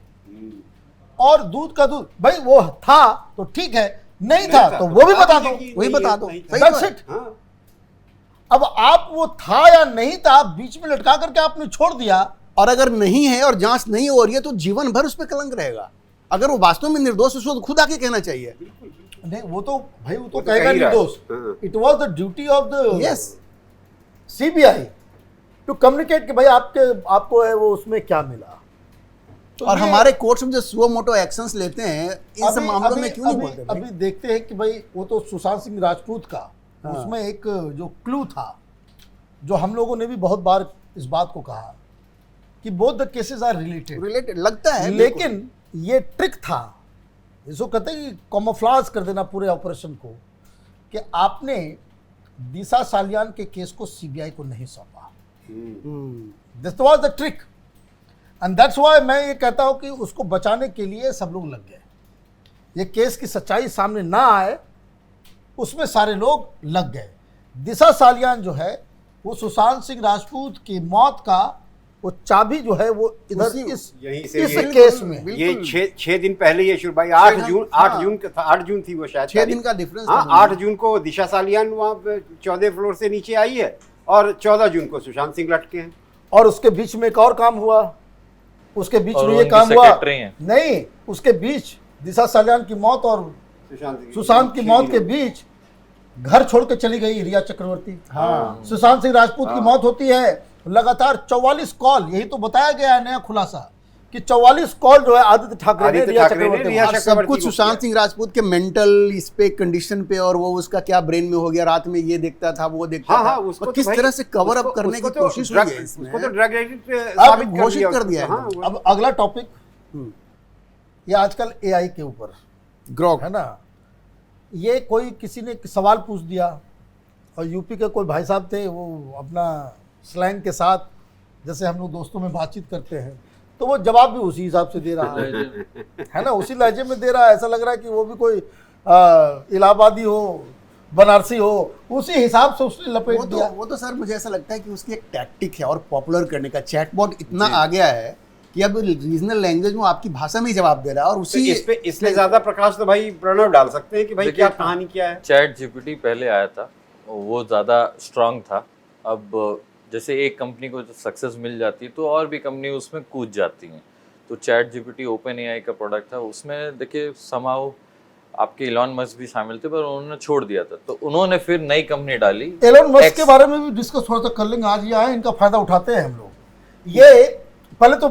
और दूध का दूध, भाई वो था तो ठीक है, नहीं था तो वो भी बता दो, वही बता दो। सही That's तो है। it। अब आप वो था या नहीं था, बीच में लटका करके आपने छोड़ दिया। और अगर नहीं है और जांच नहीं हो रही है तो जीवन भर उस पर कलंक रहेगा। अगर वो वास्तव में निर्दोष, उसको खुद आके कहना चाहिए। नहीं, वो तो भाई वो तो वो तो कहेगा कह ही रहा है। निर्दोष। हाँ। It was the duty of the yes. CBI to communicate कि भाई आपको है वो उसमें क्या मिला। तो और ये- हमारे कोर्ट्स में जो सुओ मोटो एक्शंस लेते हैं इन सब मामलों में क्यों नहीं बोलते भाई? अभी देखते हैं कि भाई वो तो सुशांत सिंह राजपूत का, हाँ। उसमें एक जो क्लू था, जो हम लोगों ने भी बहुत बार इस बात को कहा कि both the cases are related, related लगता है, लेकिन ये ट्रिक था, इसको कहते हैं कि कॉमोफ्लाज कर देना पूरे ऑपरेशन को, कि आपने दिशा सालियान के केस को सीबीआई को नहीं सौंपा। This was the trick, and that's why मैं ये कहता हूं कि उसको बचाने के लिए सब लोग लग गए। ये केस की सच्चाई सामने ना आए, उसमें सारे लोग लग गए। दिशा सालियान जो है वो सुशांत सिंह राजपूत की मौत का वो चाबी जो है वो इधर यहीं से इस ये- केस में। ये 6 दिन पहले ये शुरू भाई 8 जून, 8 जून का था, 8 जून थी वो शायद 6 दिन का डिफरेंस हाँ 8 जून को दिशा सालियान वहाँ पे 14 फ्लोर से नीचे आई है और 14 जून को सुशांत सिंह लटके हैं। और उसके बीच में एक और काम हुआ, उसके बीच और में वो ये उनकी काम हुआ सेक्रेटरी हैं। नहीं, उसके बीच दिशा सालियान की मौत और सुशांत की मौत के बीच घर छोड़ के चली गई रिया चक्रवर्ती। हाँ। सुशांत सिंह राजपूत की मौत होती है, लगातार 44 कॉल, यही तो बताया गया है नया खुलासा कि 44 कॉल जो है आदित्य ठाकरे ने रिया चक्रवर्ती रिया को- और सब चक्रवर्ती कुछ को सुशांत किया। सिंह राजपूत के मेंटल इस पे कंडीशन पे, और वो उसका क्या ब्रेन में हो गया, रात में ये देखता था वो देखता हाँ था, हाँ उसको और तो किस भाई- तरह से कवर अप उसको- करने की उसको तो कोशिश हुई है ड्रग- इसमें। उसको तो ड्रग एडिक्ट साबित कर घोषित कर उसको दिया तो, है। हाँ, वो- अब अगला टॉपिक ये आजकल एआई के ऊपर ग्रॉक है ना। ये कोई किसी ने सवाल पूछ दिया और यूपी के कोई भाई साहब थे, वो अपना स्लैंग के साथ जैसे हम लोग दोस्तों में बातचीत करते हैं, तो वो जवाब भी उसी हिसाब से दे रहा है ना, उसी लहजे में दे रहा है। ऐसा लग रहा है कि वो भी कोई इलाहाबादी हो, बनारसी हो, उसी हिसाब से उसने लपेट दिया। वो तो सर मुझे ऐसा लगता है कि उसकी एक टैक्टिक है और पॉपुलर करने का। चैटबॉट इतना आ गया है कि अब रीजनल लैंग्वेज में आपकी भाषा में ही जवाब दे रहा है, और उसी इस पे इससे ज्यादा प्रकाश तो भाई प्रणव डाल सकते हैं कि भाई क्या कहानी क्या है। चैट जीपीटी पहले आया था, वो ज़्यादा स्ट्रांग था। अब जैसे एक कंपनी को सक्सेस मिल जाती है तो और भी कंपनी उसमें कूद जाती हैं। तो चैट जीपीटी ओपन एआई का प्रोडक्ट था, उसमें देखिए समाओ आपके इलॉन मस्क भी शामिल थे, पर उन्होंने छोड़ दिया था। तो उन्होंने फिर नई कंपनी डाली। एलन मस्क के बारे में भी डिस्कस थोड़ा सा कर लेंगे आज। ये आए, इनका फायदा उठाते हैं हम लोग। ये पहले तो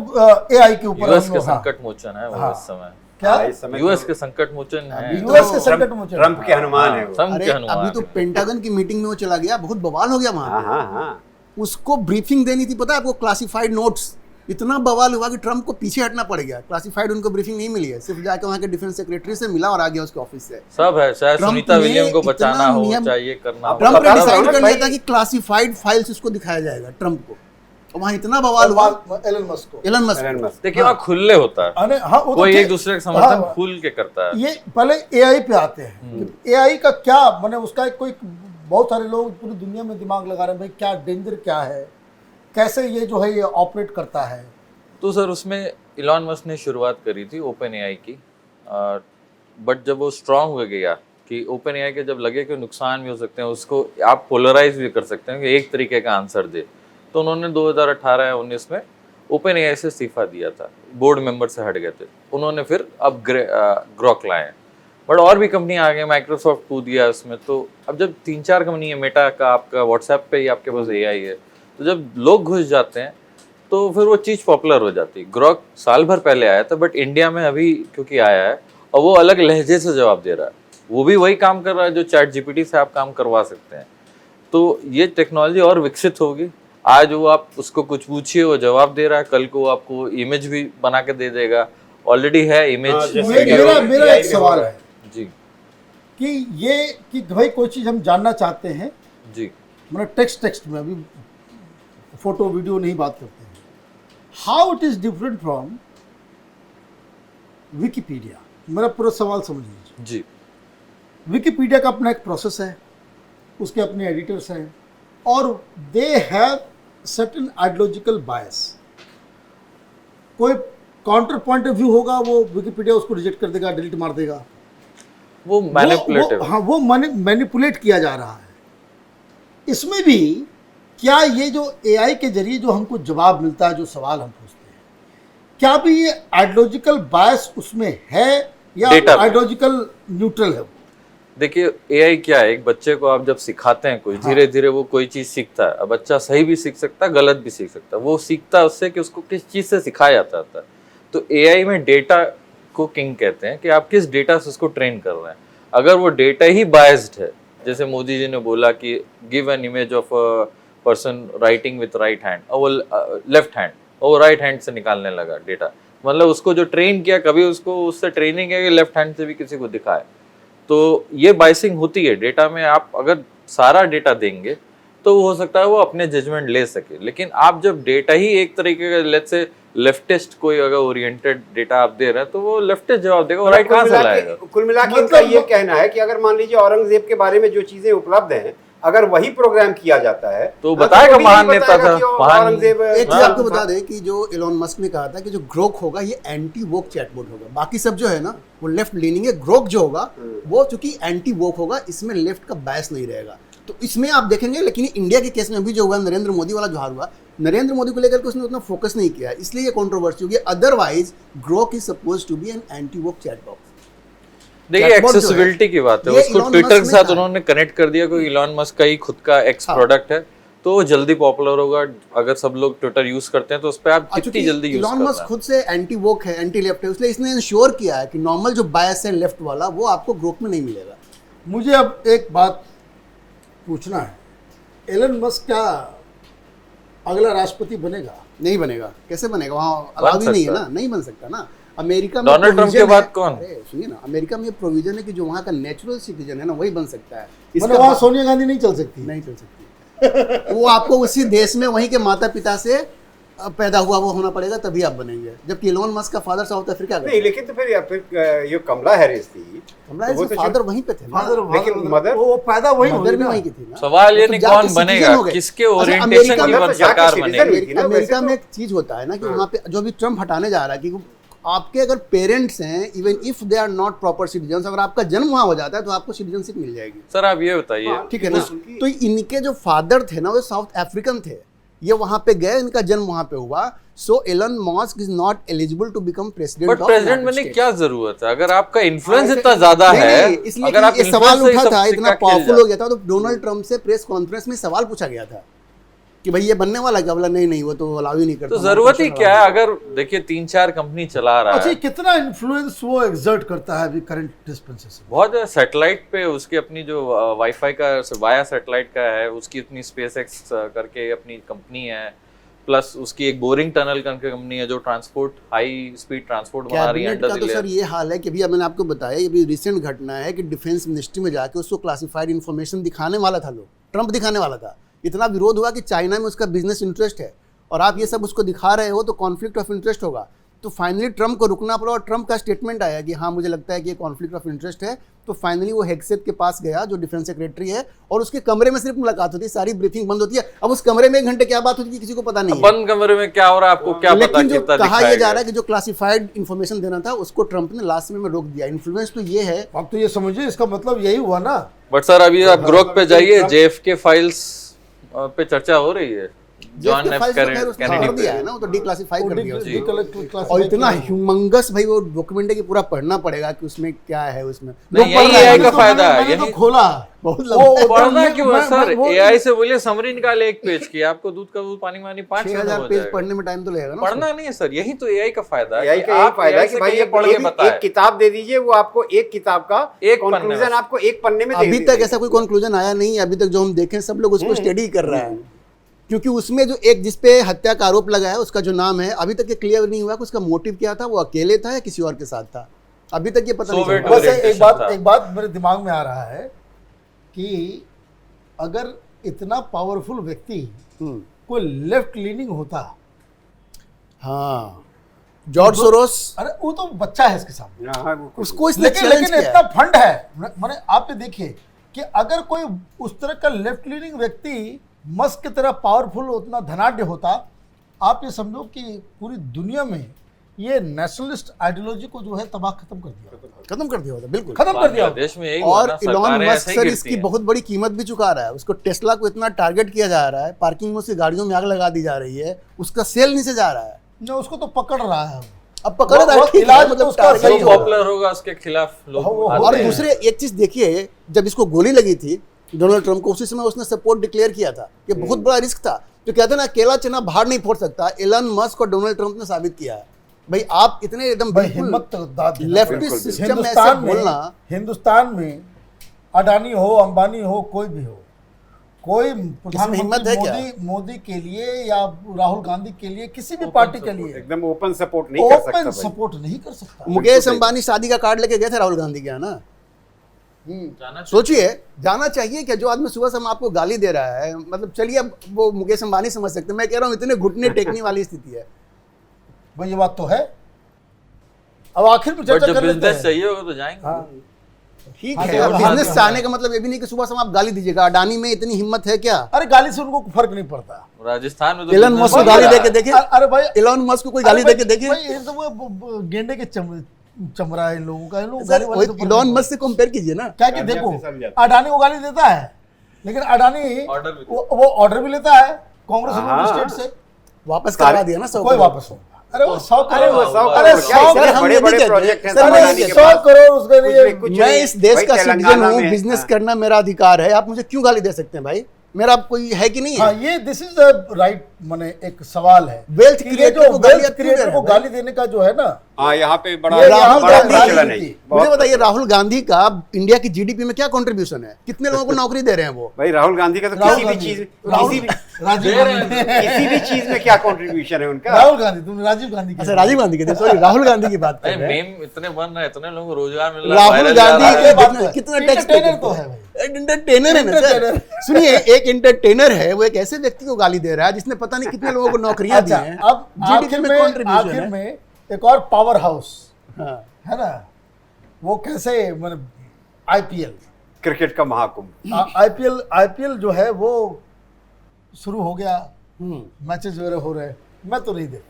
एआई के ऊपर यूएस के संकट मोचन है वो इस समय। क्या इस समय यूएस के संकट मोचन है, यूएस के संकट मोचन, ट्रम्प के हनुमान है वो। ट्रम्प अरे के हनुमान अभी तो है। पेंटागन की मीटिंग में वो चला गया, बहुत बवाल हो गया हाँ वहां। हाँ हाँ। उसको ब्रीफिंग देनी थी, पता है आपको, क्लासिफाइड नोट्स। इतना बवाल हुआ कि ट्रम्प को पीछे हटना पड़ गया। क्लासिफाइड उनको ब्रीफिंग नहीं मिली है, सिर्फ जाके वहां के डिफेंस सेक्रेटरी से मिला और आ गया उसके ऑफिस से। सब है, चाहे ट्रम्प सुनीता ने विलियम को इतना बचाना हो, नियम- चाहे ये करना हो। ट्रम्प ने बता रहा डिसाइड हूँ कर ना लिया था भाई। कि क्लासिफाइड फाइल्स उसको दिखाया जाएगा ट्रम्प को। और वहां इतना बवाल हुआ एलन मस्क को। Elon Musk Elon Musk. देखिए वहाँ खुले होता है, अरे हाँ, वो तो कोई ठीक- एक दूसरे का समर्थन हाँ, खुल के करता है। ये पहले एआई पे आते हैं। एआई का क्या माने, उसका एक कोई, बहुत सारे लोग पूरी दुनिया में दिमाग लगा रहे हैं भाई क्या डेंजर क्या है, कैसे ये जो है ये ऑपरेट करता है। तो सर उसमें इलॉन मस्क ने शुरुआत करी थी ओपन एआई की, बट जब वो स्ट्रांग हो गया कि ओपन एआई के जब लगे कि नुकसान भी हो सकते हैं, उसको आप पोलराइज भी कर सकते हैं कि एक तरीके का आंसर दे, तो उन्होंने 2018 या 19 में ओपन एआई से इस्तीफा दिया था, बोर्ड मेंबर से हट गए थे। उन्होंने फिर अब ग्रॉक लाए हैं, बट और भी कंपनी आ गई, माइक्रोसॉफ्ट कूद गया उसमें। तो अब जब 3-4 कंपनी है, मेटा का आपका व्हाट्सएप पे ही आपके पास एआई है, तो जब लोग घुस जाते हैं तो फिर वो चीज़ पॉपुलर हो जाती है। ग्रॉक साल भर पहले आया था, बट इंडिया में अभी क्योंकि आया है और वो अलग लहजे से जवाब दे रहा है, वो भी वही काम कर रहा है जो चैट जीपीटी से आप काम करवा सकते हैं। तो ये टेक्नोलॉजी और विकसित होगी। आज वो आप उसको कुछ पूछिए वो जवाब दे रहा है, कल को आपको इमेज भी बना के दे देगा, ऑलरेडी है इमेज। जैसे मेरा एक सवाल है जी कि ये कि भाई कोई चीज़ हम जानना चाहते हैं, जी मतलब टेक्स्ट में, अभी फोटो वीडियो नहीं बात करते हैं, how it is different from Wikipedia. मेरा पूरा सवाल समझ लीजिए। जी विकिपीडिया का अपना एक प्रोसेस है, उसके अपने एडिटर्स हैं, और दे हैव सर्टेन आइडियोलॉजिकल बायस। कोई काउंटर पॉइंट ऑफ व्यू होगा, वो विकिपीडिया उसको रिजेक्ट कर देगा, डिलीट मार देगा। वो मैनिपुलेटिव। हाँ, वो मैनिपुलेट किया जा रहा है। इसमें भी क्या ये जो एआई के जरिए जो हमको जवाब मिलता है, जो सवाल हम पूछते हैं, क्या भी ये आइडियोलॉजिकल बायस उसमें है या Data पे। आइडियोलॉजिकल न्यूट्रल है वो? देखिए एआई क्या है, एक बच्चे को आप जब सिखाते हैं कुछ, धीरे धीरे वो कोई चीज़ सीखता है। अब बच्चा सही भी सीख सकता है, गलत भी सीख सकता है। वो सीखता है उससे कि उसको किस चीज़ से सिखाया जाता है। तो एआई में डेटा को किंग कहते हैं कि आप किस डेटा से उसको ट्रेन कर रहे हैं। अगर वो डेटा ही बायस्ड है, जैसे मोदी जी ने बोला कि give an image of a person writing with right hand, और वो लेफ्ट हैंड, और वो राइट हैंड से निकालने लगा डेटा, मतलब उसको जो ट्रेन किया, कभी उसको उससे ट्रेनिंग है कि लेफ्ट हैंड से भी किसी को दिखाए। तो ये बाइसिंग होती है डेटा में। आप अगर सारा डेटा देंगे तो हो सकता है वो अपने जजमेंट ले सके, लेकिन आप जब डेटा ही एक तरीके का, लेट्स से लेफ्टिस्ट कोई अगर ओरिएंटेड डेटा आप दे रहे हैं, तो वो लेफ्टिस्ट जवाब देगा, राइट कहाँ से लाएगा? कुल मिला के इनका ये कहना है कि अगर मान लीजिए औरंगजेब के बारे में जो चीजें उपलब्ध हैं, अगर वही प्रोग्राम किया जाता है तो बताएगा भी महान नहीं नेता बताएगा था, कि महान- औरंगजेब। एक चीज हाँ, आपको बता दें कि जो एलोन मस्क ने कहा था कि जो ग्रोक होगा ये एंटी वोक चैटबॉट होगा। बाकी सब जो है ना वो लेफ्ट लीनिंग है। ग्रोक जो होगा वो चूंकि एंटी वोक होगा, इसमें लेफ्ट का बायस नहीं रहेगा। तो इसमें आप देखेंगे, लेकिन इंडिया के केस में अभी जो हुआ, नरेंद्र मोदी वाला जोहार हुआ, नरेंद्र मोदी को लेकर के उसने उतना फोकस नहीं किया, इसलिए ये कंट्रोवर्सी होगी। Otherwise Grok is suppose to be an anti woke chatbot. देखिए Chatbot जो है, एक्सेसिबिलिटी की बात है, ये उसको Elon ट्विटर Musk के ने साथ कहा। उन्होंने कनेक्ट कर दिया, क्योंकि इलॉन मस्क का ही खुद का एक्स हाँ। प्रोडक्ट है, तो वो जल्दी पॉपुलर होगा। अगर सब लोग ट्विटर यूज करते हैं तो उस पर आप कितनी जल्दी यूज इलॉन करते मस्क हैं। खुद से एंटी वोक है, एंटी लेफ्ट है, इसलिए इसने इंश्योर किया है कि नॉर्मल जो बायस है लेफ्ट वाला वो आपको ग्रोक में नहीं मिलेगा। मुझे अब एक बात पूछना है, एलन मस्क क्या अगला राष्ट्रपति बनेगा? नहीं बनेगा। कैसे बनेगा? वहाँ अलाउ ही नहीं है सकता ना, नहीं बन सकता ना। अमेरिका में डोनाल्ड ट्रम्प के provision बाद है- कौन? अरे सुनिए ना, अमेरिका में ये प्रोविजन है कि जो वहाँ का नेचुरल सिटीजन है ना वही बन सकता है। मतलब इसका वहाँ बा- सोनिया गांधी नहीं चल सकती? नहीं चल सकती। वो आपको उसी देश में वहीं के माता पिता से पैदा हुआ वो होना पड़ेगा तभी आप बनेंगे, जबकि इलोन मस्क का फादर साउथ अफ्रीका का नहीं, लेकिन तो फिर ये कमला हैरिस थी, हमारा तो वो तो फादर वहीं पे थे ना, लेकिन मदर वो पैदा वही मदर भी होगी वहीं ना। की थी ना। सवाल ये तो नहीं जाके कौन citizen बनेगा, हो गए। किसके अच्छा, ओरिएंटेशन अमेरिका की में वन तो जाके सरकार citizen बनेगी। हुई थी ना, अमेरिका वैसे में तो- एक चीज होता है ना कि वहाँ पे जो भी ट्रम्प हटाने जा रहा है कि आपके अगर पेरेंट्स हैं, even if they are not proper citizen, अगर आपका जन्म वहाँ हो जाता है तो आपको सिटीजनशिप मिल जाएगी। सर आप ये बताइए, हाँ, ठीक है ना। तो इनके जो फादर थे ना वो साउथ अफ्रीकन थे, ये वहां पे गए, इनका जन्म वहां पे हुआ। So Elon Musk is not eligible to become president but of president बनने की क्या जरूरत है अगर आपका इन्फ्लुएंस इतना ज्यादा नहीं, है? नहीं, इसलिए अगर कि आप ये सवाल influence से ही उठा सब था, सिक्का इतना खेल पावरफुल जाए। हो गया था, तो डोनाल्ड ट्रम्प से प्रेस कॉन्फ्रेंस में सवाल पूछा गया था कि भाई ये बनने वाला क्या, बोला नहीं वो तो अलाउ ही नहीं करता। तो जरूरत ही क्या है? अगर देखिए 3-4 कंपनी चला रहा अच्छा, है, कितना इन्फ्लुएंस वो एग्जर्ट करता है अभी करंट डिस्पेंसेशन? बहुत सैटेलाइट पे उसकी अपनी जो वाईफाई का वाया सैटेलाइट का है, उसकी अपनी स्पेसएक्स करके अपनी कंपनी है, प्लस उसकी एक बोरिंग टनल करके कंपनी है जो ट्रांसपोर्ट हाई स्पीड ट्रांसपोर्ट बना रही है कैबिनेट का अंडर तो द सर ये हाल है कि अभी मैंने आपको बताया, ये भी रिसेंट घटना है कि डिफेंस मिनिस्ट्री में जाके उसको क्लासिफाइड इन्फॉर्मेशन दिखाने वाला था, लोग ट्रम्प दिखाने वाला था। इतना विरोध हुआ कि चाइना में उसका बिजनेस इंटरेस्ट है और आप ये सब उसको दिखा रहे हो तो कॉन्फ्लिक्ट ऑफ इंटरेस्ट होगा। तो फाइनली ट्रम्प को रुकना पड़ा और ट्रम्प का स्टेटमेंट आया कि हाँ मुझे लगता है कि ये कॉन्फ्लिक्ट ऑफ इंटरेस्ट है। तो फाइनली वो हेगसेथ के पास गया जो डिफेंस सेक्रेटरी है, और उसके कमरे में सिर्फ मुलाकात होती है, सारी ब्रीफिंग बंद होती है। अब उस कमरे में 1 घंटे क्या बात होती है किसी को पता नहीं है। बंद कमरे में क्या हो रहा है आपको क्या पता? लेकिन जो कितना कहा दिखाया यह जा गया? रहा है कि जो क्लासिफाइड इन्फॉर्मेशन देना था उसको ट्रम्प ने लास्ट में रोक दिया। इन्फ्लुएंस तो ये है। अब तो ये समझिए, इसका मतलब यही हुआ ना। बट सर अभी आप ग्रोक पे जाइए, जेएफके फाइल्स पे चर्चा हो रही है, जॉन एफ कैनेडी कर दिया है पे। ना, वो तो डिक्लासिफाई कर दिया उसने। Declassified और इतना ह्यूमंगस भाई वो डॉक्यूमेंट है कि पूरा पढ़ना पढ़ेगा कि उसमें क्या है उसमें। नहीं, लोग पढ़ यही रहे हैं, AI का तो फायदा है, मैंने तो यही खोला बहुत वो- लंबा। पढ़ना मैं- क्यों है मैं- सर? वो- एआई से बोलिए समरी निकाले 1 पेज की, आपको दूध का दूध पानी पानी 5 मिनट 6000 हो पेज जाएगा। पढ़ने में टाइम तो लगेगा ना। पढ़ना नहीं है सर, यही तो एआई का फायदा है एआई कि का यही आप फायदा है AI कि से भाई कहिए, पढ़ के बताए। एक किताब दे दीजिए, वो आपको एक किताब का एक पन्ने कंक्लूजन में। आपको एक पन्ने में दे अभी देगा। तक ऐसा कोई कंक्लूजन आया नहीं है। अभी तक जो हम देखें सब लोग उसको स्टडी कर रहा है, क्योंकि उसमें जो एक जिसपे हत्या का आरोप लगा है उसका जो नाम है, अभी तक ये क्लियर नहीं हुआ कि उसका मोटिव क्या था, वो अकेले था या किसी और के साथ था। अभी तक ये पता नहीं सोवियत चल रहा। बस एक orientation बात था। एक बात मेरे दिमाग में आ रहा है कि अगर इतना पावरफुल व्यक्ति कोई लेफ्ट लीनिंग होता, हाँ, जॉर्ज सोरोस, अरे वो तो बच्चा है इसके सामने, हाँ, वो कुछ- उसको इसने लेकिन चैलेंज लेकिन किया इतना है। फंड है। मैंने आप ये देखिए कि अगर कोई उस तरह का लेफ्ट लीनिंग व्यक्ति मस्क की तरह पावरफुल उतना धनाढ्य होता, आप ये समझो कि पूरी दुनिया में ये नेशनलिस्ट आइडियोलॉजी को जो है तबाह खत्म कर दिया होता, बिल्कुल खत्म कर दिया होता। देश में यही हुआ और ना, इलॉन सरकारें मस्क ऐसे ही सर गिरती इसकी हैं। बहुत बड़ी कीमत भी चुका रहा है। उसको टेस्ला को इतना टारगेट किया जा रहा है, पार्किंग में उसकी गाड़ियों में आग लगा दी जा रही है, उसका सेल नीचे जा रहा है। ना उसको तो पकड़ रहा है। अब पकड़ रहा है, वो ठीक है, इलाज तो मतलब उसका टारगेट सही जो हो रहा है। पॉपुलर होगा उसके खिलाफ लोग वो- आते और हैं। दूसरे एक चीज देखिए, जब इसको गोली लगी थी डोनाल्ड ट्रम्प को, उसी समय उसने सपोर्ट डिक्लेयर किया था। ये बहुत बड़ा रिस्क था। जो कहते हैं ना अकेला चना बाहर नहीं फोड़ सकता, एलन मस्क और डोनाल्ड ट्रम्प ने साबित किया है। भाई आप इतने एकदम भाई बिल्कुल हिम्मत तो दाद देना लेफ्टिस्ट पड़ेगा। सिस्टम में ऐसे बोलना। हिंदुस्तान में अडानी हो, अंबानी हो, कोई भी हो, कोई हिम्मत प्रधानमंत्री है क्या? मोदी के लिए या राहुल गांधी के लिए, किसी भी पार्टी के लिए एकदम ओपन सपोर्ट नहीं कर सकता ओपन भाई। सपोर्ट नहीं कर सकता। मुकेश अंबानी शादी का कार्ड लेके गए थे राहुल गांधी के यहाँ ना। सोचिए, जाना चाहिए क्या? जो आदमी सुबह से हम आपको गाली दे रहा है, मतलब चलिए अब वो मुकेश अंबानी समझ सकते हैं, मैं कह रहा हूँ इतने घुटने टेकने वाली स्थिति है। भाई ये बात तो है। अब आखिर में बट चर्चा जब कर लेते बिजनेस हैं। चाहिए होगा तो जाएंगे। हाँ। ठीक हाँ, है, हाँ, बिजनेस हाँ, चाहने का मतलब ये भी नहीं कि सुबह से आप गाली दीजिएगा। अडानी में इतनी हिम्मत है क्या? अरे गाली से उनको फर्क नहीं पड़ता। राजस्थान में तो एलन business मस्क को हो गाली रहा दे है। के देखिए, अरे भाई एलन मस्क को कोई गाली दे के देखिए। भाई ये तो वो गेंडे के चमड़ा है इन लोगों का। इन लोगों को गाली वाली तो एलन मस्क से कंपेयर कीजिए ना। क्या कि देखो, अडानी को गाली देता है, लेकिन अडानी ऑर्डर भी वो ऑर्डर भी लेता है कांग्रेस हाँ। स्टेट से, वापस करवा दिया ना 100 कोई करोड़। वापस हो। अरे वो 100 अरे वो 100 अरे करोड़ क्या, 100 इतने हम बड़े ये नहीं बड़े कहते। प्रोजेक्ट हैं सर, मैं अडानी के 100 पास। करोड़ उसके कुछ लिए नहीं, कुछ मैं नहीं। इस देश भाई का सिटीजन तेलंगाना हूँ, में- बिजनेस हाँ। करना मेरा अधिकार है। आप मुझे क्यों गाली दे सकते हैं भाई? मेरा कोई है कि नहीं हाँ, है? ये दिस इज द राइट, माने एक सवाल है। वेल्थ कि ये क्रिएटर जो को गाली वेल्थ आप क्यों दे क्रिएटर रहे को हैं? गाली देने का जो है ना, हाँ, यहाँ पे बड़ा ये बड़ा राहुल गांधी प्रचलन है। की- मुझे बताइए, राहुल गांधी का इंडिया की जीडीपी में क्या कंट्रीब्यूशन है? कितने लोगों को नौकरी दे रहे हैं वो? भाई राहुल गांधी का तो राहुल किसी भी गांधी- चीज राहुल- किसी भी राजीव गांधी किसी भी चीज में क्या कंट्रीब्यूशन है उनका। राहुल गांधी, तुमने राजीव गांधी अच्छा, राजीव गांधी के थे, सॉरी, राहुल गांधी की बात कर भाई रहे हैं। मेम इतने बन रहे हैं, इतने लोगों को रोजगार मिल रहा है, राहुल viral जा गांधी रहा के है। बात तो है। कितना टैक्स Entertainer तो है भाई। एंटरटेनर है ना सर। सुनिए, एक एंटरटेनर है, वो एक ऐसे व्यक्ति को गाली दे रहा है जिसने पता नहीं कितने लोगों को नौकरियां दी हैं। अब GDP में contribution आखिर है। में एक और पावर हाउस हाँ। है ना, वो कैसे मतलब आईपीएल क्रिकेट का महाकुंभ। आईपीएल जो है वो शुरू हो गया, मैचेस वगैरह हो रहे हैं, मैं तो नहीं देखता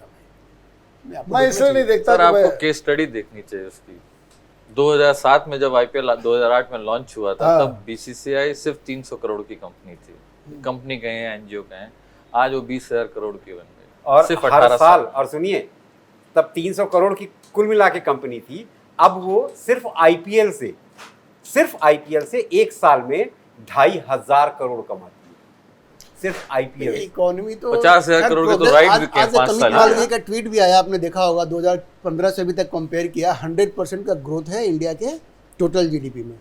भाई, मैं इसलिए नहीं देखता सर कि आपको मैं- केस स्टडी देखनी चाहिए उसकी। 2007 में जब आईपीएल 2008 में लॉन्च हुआ था, हाँ। तब बीसीसीआई सिर्फ 300 करोड़ की कंपनी थी। कंपनी कहें या एनजीओ कहें, आज वो 20,000 करोड़ की बन गई और सिर्फ हर 18 साल, और सुनिए, तब 300 करोड़ की कुल मिला के कंपनी थी, अब वो सिर्फ आईपीएल से एक साल में 2,500 करोड़ कमाती है, सिर्फ आईपीएल। इकोनॉमी तो 50,000 करोड़ के तो राइट भी किए 5 साल साल में। का ट्वीट भी आया, आपने देखा होगा, 2015 से अभी तक कंपेयर किया, 100% का ग्रोथ है इंडिया के टोटल जीडीपी में,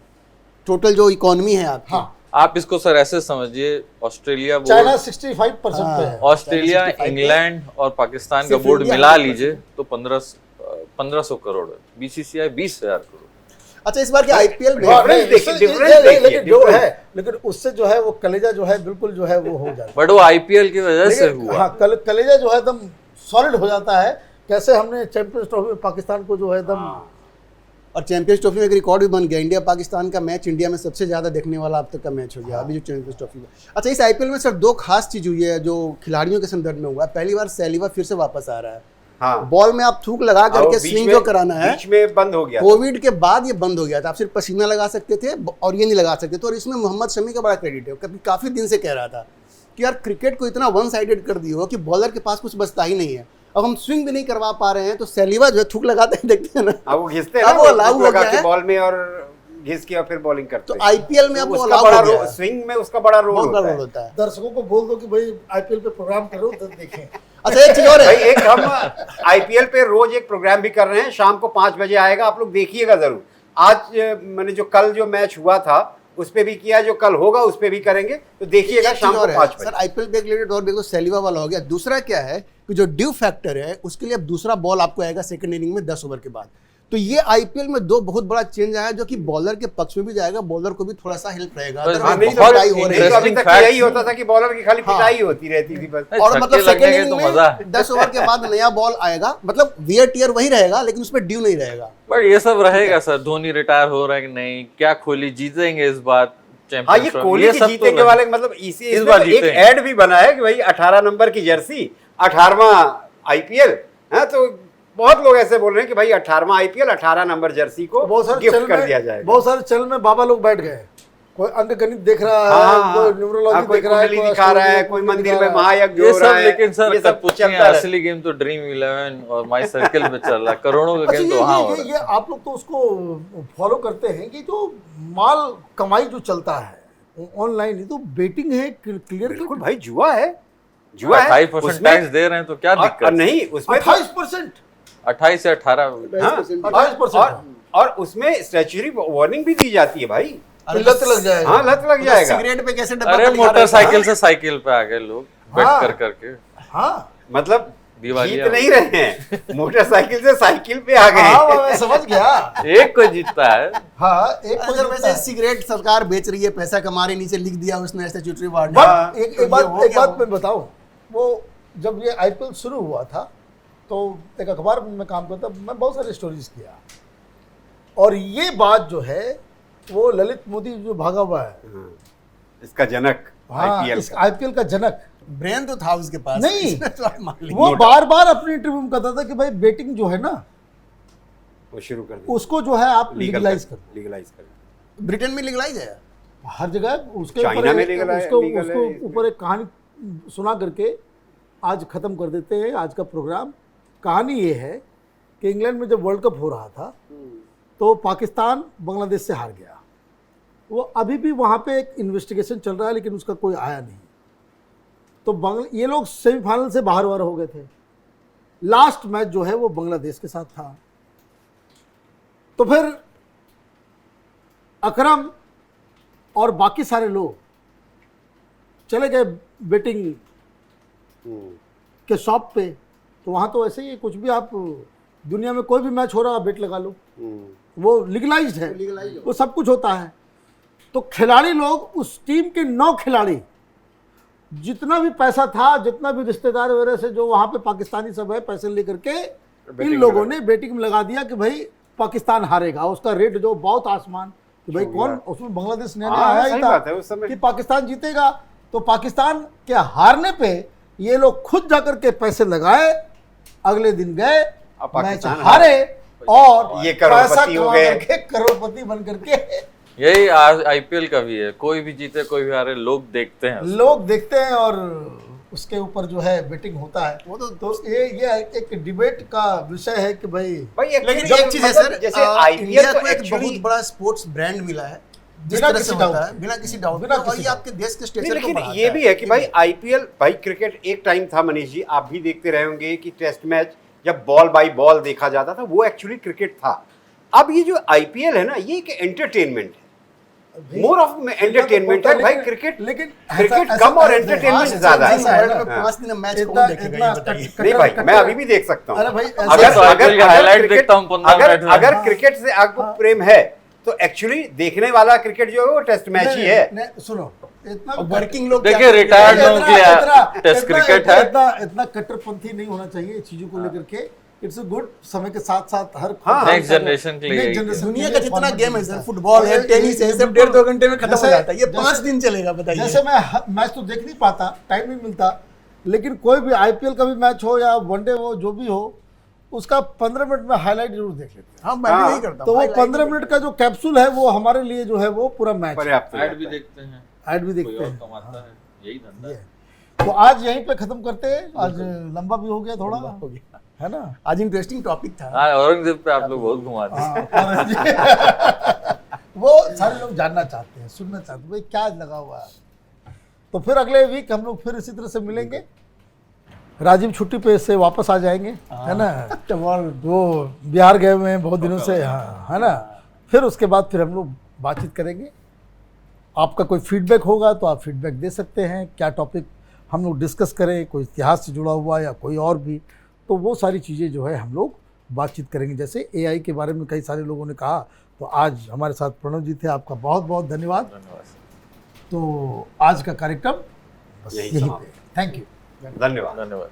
टोटल जो इकोनॉमी है आपकी। हाँ, आप इसको सर ऐसे समझिए, ऑस्ट्रेलिया चाइना बोर्ड, 65% पे है। ऑस्ट्रेलिया, 65 इंग्लैंड और पाकिस्तान का सिर्फ बोर्ड इंडिया मिला 100% लीजिए तो 1500 करोड़ है, बीसीसीआई 20,000 करोड़। अच्छा, इस बार के आईपीएल में हाँ, नहीं, देखिए, इससे- difference देखिए, लेकिन जो difference। है, लेकिन उससे जो है वो कलेजा जो है बिल्कुल जो है वो हो जाता है। बट वो आईपीएल की वजह से लेकिन हुआ। हाँ, कलेजा जो है एकदम सॉलिड हो जाता है। कैसे हमने चैंपियंस ट्रॉफी में पाकिस्तान को जो है एकदम, और चैंपियंस ट्रॉफी में एक रिकॉर्ड भी बन गया, इंडिया पाकिस्तान का मैच इंडिया में सबसे ज्यादा देखने वाला अब तक का मैच हो गया अभी जो चैंपियंस ट्रॉफी में। अच्छा, इस आईपीएल में सर दो खास चीज हुई है जो खिलाड़ियों के संदर्भ में हुआ है। पहली बार सैलिवा फिर से वापस आ रहा है। हाँ, बॉल में आप थूक लगा करके बीच स्विंग में- जो कराना है, बीच में बंद हो गया था। कोविड के बाद ये बंद हो गया था। आप सिर्फ पसीना लगा सकते थे और ये नहीं लगा सकते थे। और इसमें मोहम्मद शमी का बड़ा क्रेडिट है, कभी काफी दिन से कह रहा था कि यार क्रिकेट को इतना वन साइडेड कर दिया हो कि बॉलर के पास कुछ बचता ही नहीं है। अब हम स्विंग भी नहीं करवा पा रहे हैं, तो सैलिवा जो है थूक लगाते हैं, देखते हैं ना। हाँ, वो घिसते हैं अब ना, वो वो लागू हो लगा गया के है। बॉल में और घिस के और फिर बॉलिंग करते तो हैं। आईपीएल में अब वो उसका अलाउ बड़ा हो गया रोल, है। स्विंग में उसका बड़ा रोल बहुत बड़ा होता रोल है। होता है। दर्शकों को बोल दो कि भाई आईपीएल पे प्रोग्राम करो तो देखें। अच्छा, एक चीज और भाई, है, एक हम आईपीएल पे रोज एक प्रोग्राम भी कर रहे हैं, शाम को 5 बजे आएगा, आप लोग देखिएगा जरूर। आज मैंने जो कल जो मैच हुआ था उस पे भी किया, जो कल होगा उस पे भी करेंगे, तो देखिएगा एक शाम चीज को और है। 5 सर बजे। आईपीएल पे एक रिलेटेड और भी सैलिवा वाला हो गया। दूसरा क्या है कि जो ड्यू फैक्टर है उसके लिए अब दूसरा बॉल आपको आएगा सेकंड इनिंग में 10 ओवर के बाद। तो ये आईपीएल में दो बहुत बड़ा चेंज आया जो कि बॉलर के पक्ष में भी जाएगा, बॉलर को भी थोड़ा सा हेल्प रहेगा। बस अदरवाइज हाँ, नहीं तो बहुत फिर- पिटाई हो रही नहीं तो है। अभी तक Interesting यही होता था कि बॉलर की खाली हाँ। पिटाई होती रहती थी बस। और छक्के मतलब लगने सेकंड के इनिंग तो में मजा है। 10 ओवर के बाद नया बॉल आएगा, मतलब वियर टियर वही रहेगा लेकिन उसमें ड्यू नहीं रहेगा। बट ये सब रहेगा सर, धोनी रिटायर हो रहा है कि नहीं, क्या कोहली जीतेंगे इस बार हाँ, ये चैंपियंस ट्रॉफी, कोहली के सब जीते तो के वाले मतलब इसी इस इसमें बार तो एक जीते हैं। ऐड भी बना है कि भाई 18 नंबर की जर्सी 18वां आईपीएल है, तो बहुत लोग ऐसे बोल रहे हैं कि भाई 18वां आईपीएल 18 नंबर जर्सी को बहुत सारे गिफ्ट चैनल कर में- दिया जाएगा। बहुत सारे चैनल में बाबा लोग बैठ गए, कोई अंक गणित देख रहा हाँ, है, कोई न्यूमरोलॉजी कोई देख रहा है, कुंडली दिखा रहा है, कोई मंदिर में महायज्ञ ये हो रहा सब, है। लेकिन सर ये सब पूछिए, चलता रहता है। असली गेम तो ड्रीम 11 और माई सर्किल पे चल रहा है, करोड़ों का अच्छा, गेम तो वहाँ हो रहा ये है। आप लोग तो उसको फॉलो करते हैं कि जो माल कमाई जो चलता है ऑनलाइन, ये तो बेटिंग है, क्लियर बिल्कुल भाई, जुआ है, जुआ है 28% उसमें। टैक्स दे रहे हैं तो क्या और दिक्कत? नहीं उसमें तो- 28%। 28 से 18। हाँ, 28%। और उसमें स्टैच्यूटरी वार्निंग भी दी जाती है भाई। लत लग जाएगा। हाँ, लत लग जाएगा। सिगरेट पे कैसे डब्बा अरे लिखा रहेगा? मोटरसाइकिल से साइकिल पे आ गए लोग बेट हाँ। कर करके, हाँ मतलब दिवालिया जीत नहीं रहे हैं, मोटरसाइकिल से साइकिल पे आ हाँ, गए। मैं समझ गया। एक कोई जीतता है। हाँ, एक अगर कोई वैसे सिगरेट सरकार बेच रही है, पैसा कमा रही, नीचे लिख दिया उसने स्टैट्यूटरी वार्ड। बट एक तो ये हो एक गया बात वो। मैं बताऊं, वो जब ये आईपीएल शुरू हुआ था तो एक अखबार में मैं काम करता, मैं बहुत सारी स्टोरीज किया, और ये बात जो है वो ललित मोदी जो भागा हुआ है, इसका जनक हाँ, आईपीएल इस का। आईपीएल का जनक, ब्रेन तो था उसके पास, नहीं। इसने तो मान लिया। वो बार बार अपने इंटरव्यू में कहता था कि भाई बेटिंग जो है ना वो शुरू कर दिया, उसको जो है आप लीगलाइज कर दो। लीगलाइज कर। ब्रिटेन में लीगलाइज है। हर जगह उसके चाइना ऊपर में एक- legal- उसको legal है। उसको ऊपर एक कहानी सुना करके आज खत्म कर देते हैं आज का प्रोग्राम। कहानी ये है कि इंग्लैंड में जब वर्ल्ड कप हो रहा था तो पाकिस्तान बांग्लादेश से हार गया। वो अभी भी वहाँ पे एक इन्वेस्टिगेशन चल रहा है, लेकिन उसका कोई आया नहीं। तो ये लोग सेमीफाइनल से बाहर हो गए थे। लास्ट मैच जो है वो बांग्लादेश के साथ था। तो फिर अकरम और बाकी सारे लोग चले गए बेटिंग के शॉप पे। तो वहाँ तो ऐसे ही कुछ भी, आप दुनिया में कोई भी मैच हो रहा है बेट लगा लो, वो लीगलाइज्ड है, वो सब कुछ होता है। तो खिलाड़ी लोग, उस टीम के 9 खिलाड़ी, जितना भी पैसा था, जितना भी रिश्तेदार वगैरह से जो वहां पे पाकिस्तानी सब है, पैसे लेकर के इन लोगों ने बैटिंग में लगा दिया कि भाई पाकिस्तान हारेगा। उसका रेट जो बहुत आसमान कि भाई कौन, उसमें बांग्लादेश ने आया सही ही बात है था उस समय। कि पाकिस्तान जीतेगा। तो पाकिस्तान के हारने पे ये लोग खुद जाकर के पैसे लगाए, अगले दिन गए, अब मैच पाकिस्तान हारे और ये पैसा करोड़पति हो कमा गए। करके करोड़पति बन करके यही आज आईपीएल का भी है, कोई भी जीते कोई भी हारे, लोग देखते हैं उसको। लोग देखते हैं और उसके ऊपर जो है बेटिंग होता है। वो तो ये एक डिबेट का विषय है कि भाई लेकिन actually एक चीज है मतलब सर, जैसे इंडिया आईपीएल को तो एक एक्चुअली बहुत बड़ा स्पोर्ट्स ब्रांड मिला है, जिस बिना तरह किसी से डाउट होता है, के। बिना किसी डाउट बिना के, और किसी ये आपके देश के स्टेचर को लेकिन बढ़ाता ये भी है कि भाई ये आईपीएल, भाई क्रिकेट एक टाइम था मनीष जी, आप भी देखते रहे होंगे कि टेस्ट मैच जब बॉल बाई बॉल देखा जाता था, वो एक्चुअली क्रिकेट था। अब ये जो आईपीएल है ना, ये एक एंटरटेनमेंट है, मोर ऑफ एंटरटेनमेंट है भाई। क्रिकेट क्रिकेट कम और एंटरटेनमेंट ज्यादा है। वर्ल्ड में 5 दिन मैच कौन देखेगा ये बताइए। नहीं भाई, मैं अभी भी देख सकता हूँ। अरे भाई, अगर तो IPL का highlight क्रिकेट- देखता हूँ 15 मिनट में। अगर क्रिकेट से आपको प्रेम है तो एक्चुअली देखने वाला क्रिकेट जो है वो टेस्ट मैच ही है। सुनो, इतना वर्किंग लोग देखिए, क्या करते हैं? रिटायर्ड लोगों के लिए टेस्ट क्रिकेट है। इतना कट्टरपंथी नहीं होना चाहिए चीजों को लेकर के। इट्स अ गुड, समय के साथ साथ हर Next generation के लिए Next यही है। generation दुनिया के का लिए जितना format गेम है बनता सर, फुटबॉल है, और टेनिस है, ये सब 1.5-2 घंटे में खत्म हो जैसे- जाता है। ये 5 जैसे- दिन चलेगा बताइए। जैसे मैं मैच तो देख नहीं पाता, टाइम नहीं मिलता, लेकिन कोई भी आईपीएल का भी मैच हो या वनडे हो, जो भी हो, उसका 15 मिनट में हाईलाइट जरूर देख लेते हैं। हाँ, मैं भी यही करता हूँ। तो वो highlight 15 मिनट का जो कैप्सूल है वो हमारे लिए जो है वो पूरा मैच है। पर्याप्त ऐड भी देखते हैं, ऐड भी कोई देखते और हैं। कमाता है, यही धंधा ये। है। तो आज यहीं पे खत्म करते हैं, आज लंबा भी हो गया थोड़ा, हो गया। है ना। आज इंटरेस्टिंग टॉपिक था। हाँ, औरंगजेब पे आप लोग बहुत घुमाते हैं। हाँ, वो सारे लोग जानना चाहते हैं, सुनना चाहते हैं भाई क्या लगा हुआ है। तो फिर अगले वीक हम लोग फिर इसी तरह से मिलेंगे। राजीव छुट्टी पे से वापस आ जाएंगे, है ना। तो वो बिहार गए हुए हैं बहुत दिनों से, हाँ, है ना। फिर उसके बाद फिर हम लोग बातचीत करेंगे। आपका कोई फीडबैक होगा तो आप फीडबैक दे सकते हैं, क्या टॉपिक हम लोग डिस्कस करें, कोई इतिहास से जुड़ा हुआ या कोई और भी, तो वो सारी चीज़ें जो है हम लोग बातचीत करेंगे। जैसे एआई के बारे में कई सारे लोगों ने कहा, तो आज हमारे साथ प्रणव जी थे, आपका बहुत बहुत धन्यवाद। धन्यवाद। तो आज का कार्यक्रम बस यही यहीं समाप्त। पे। Thank you. धन्यवाद। धन्यवाद।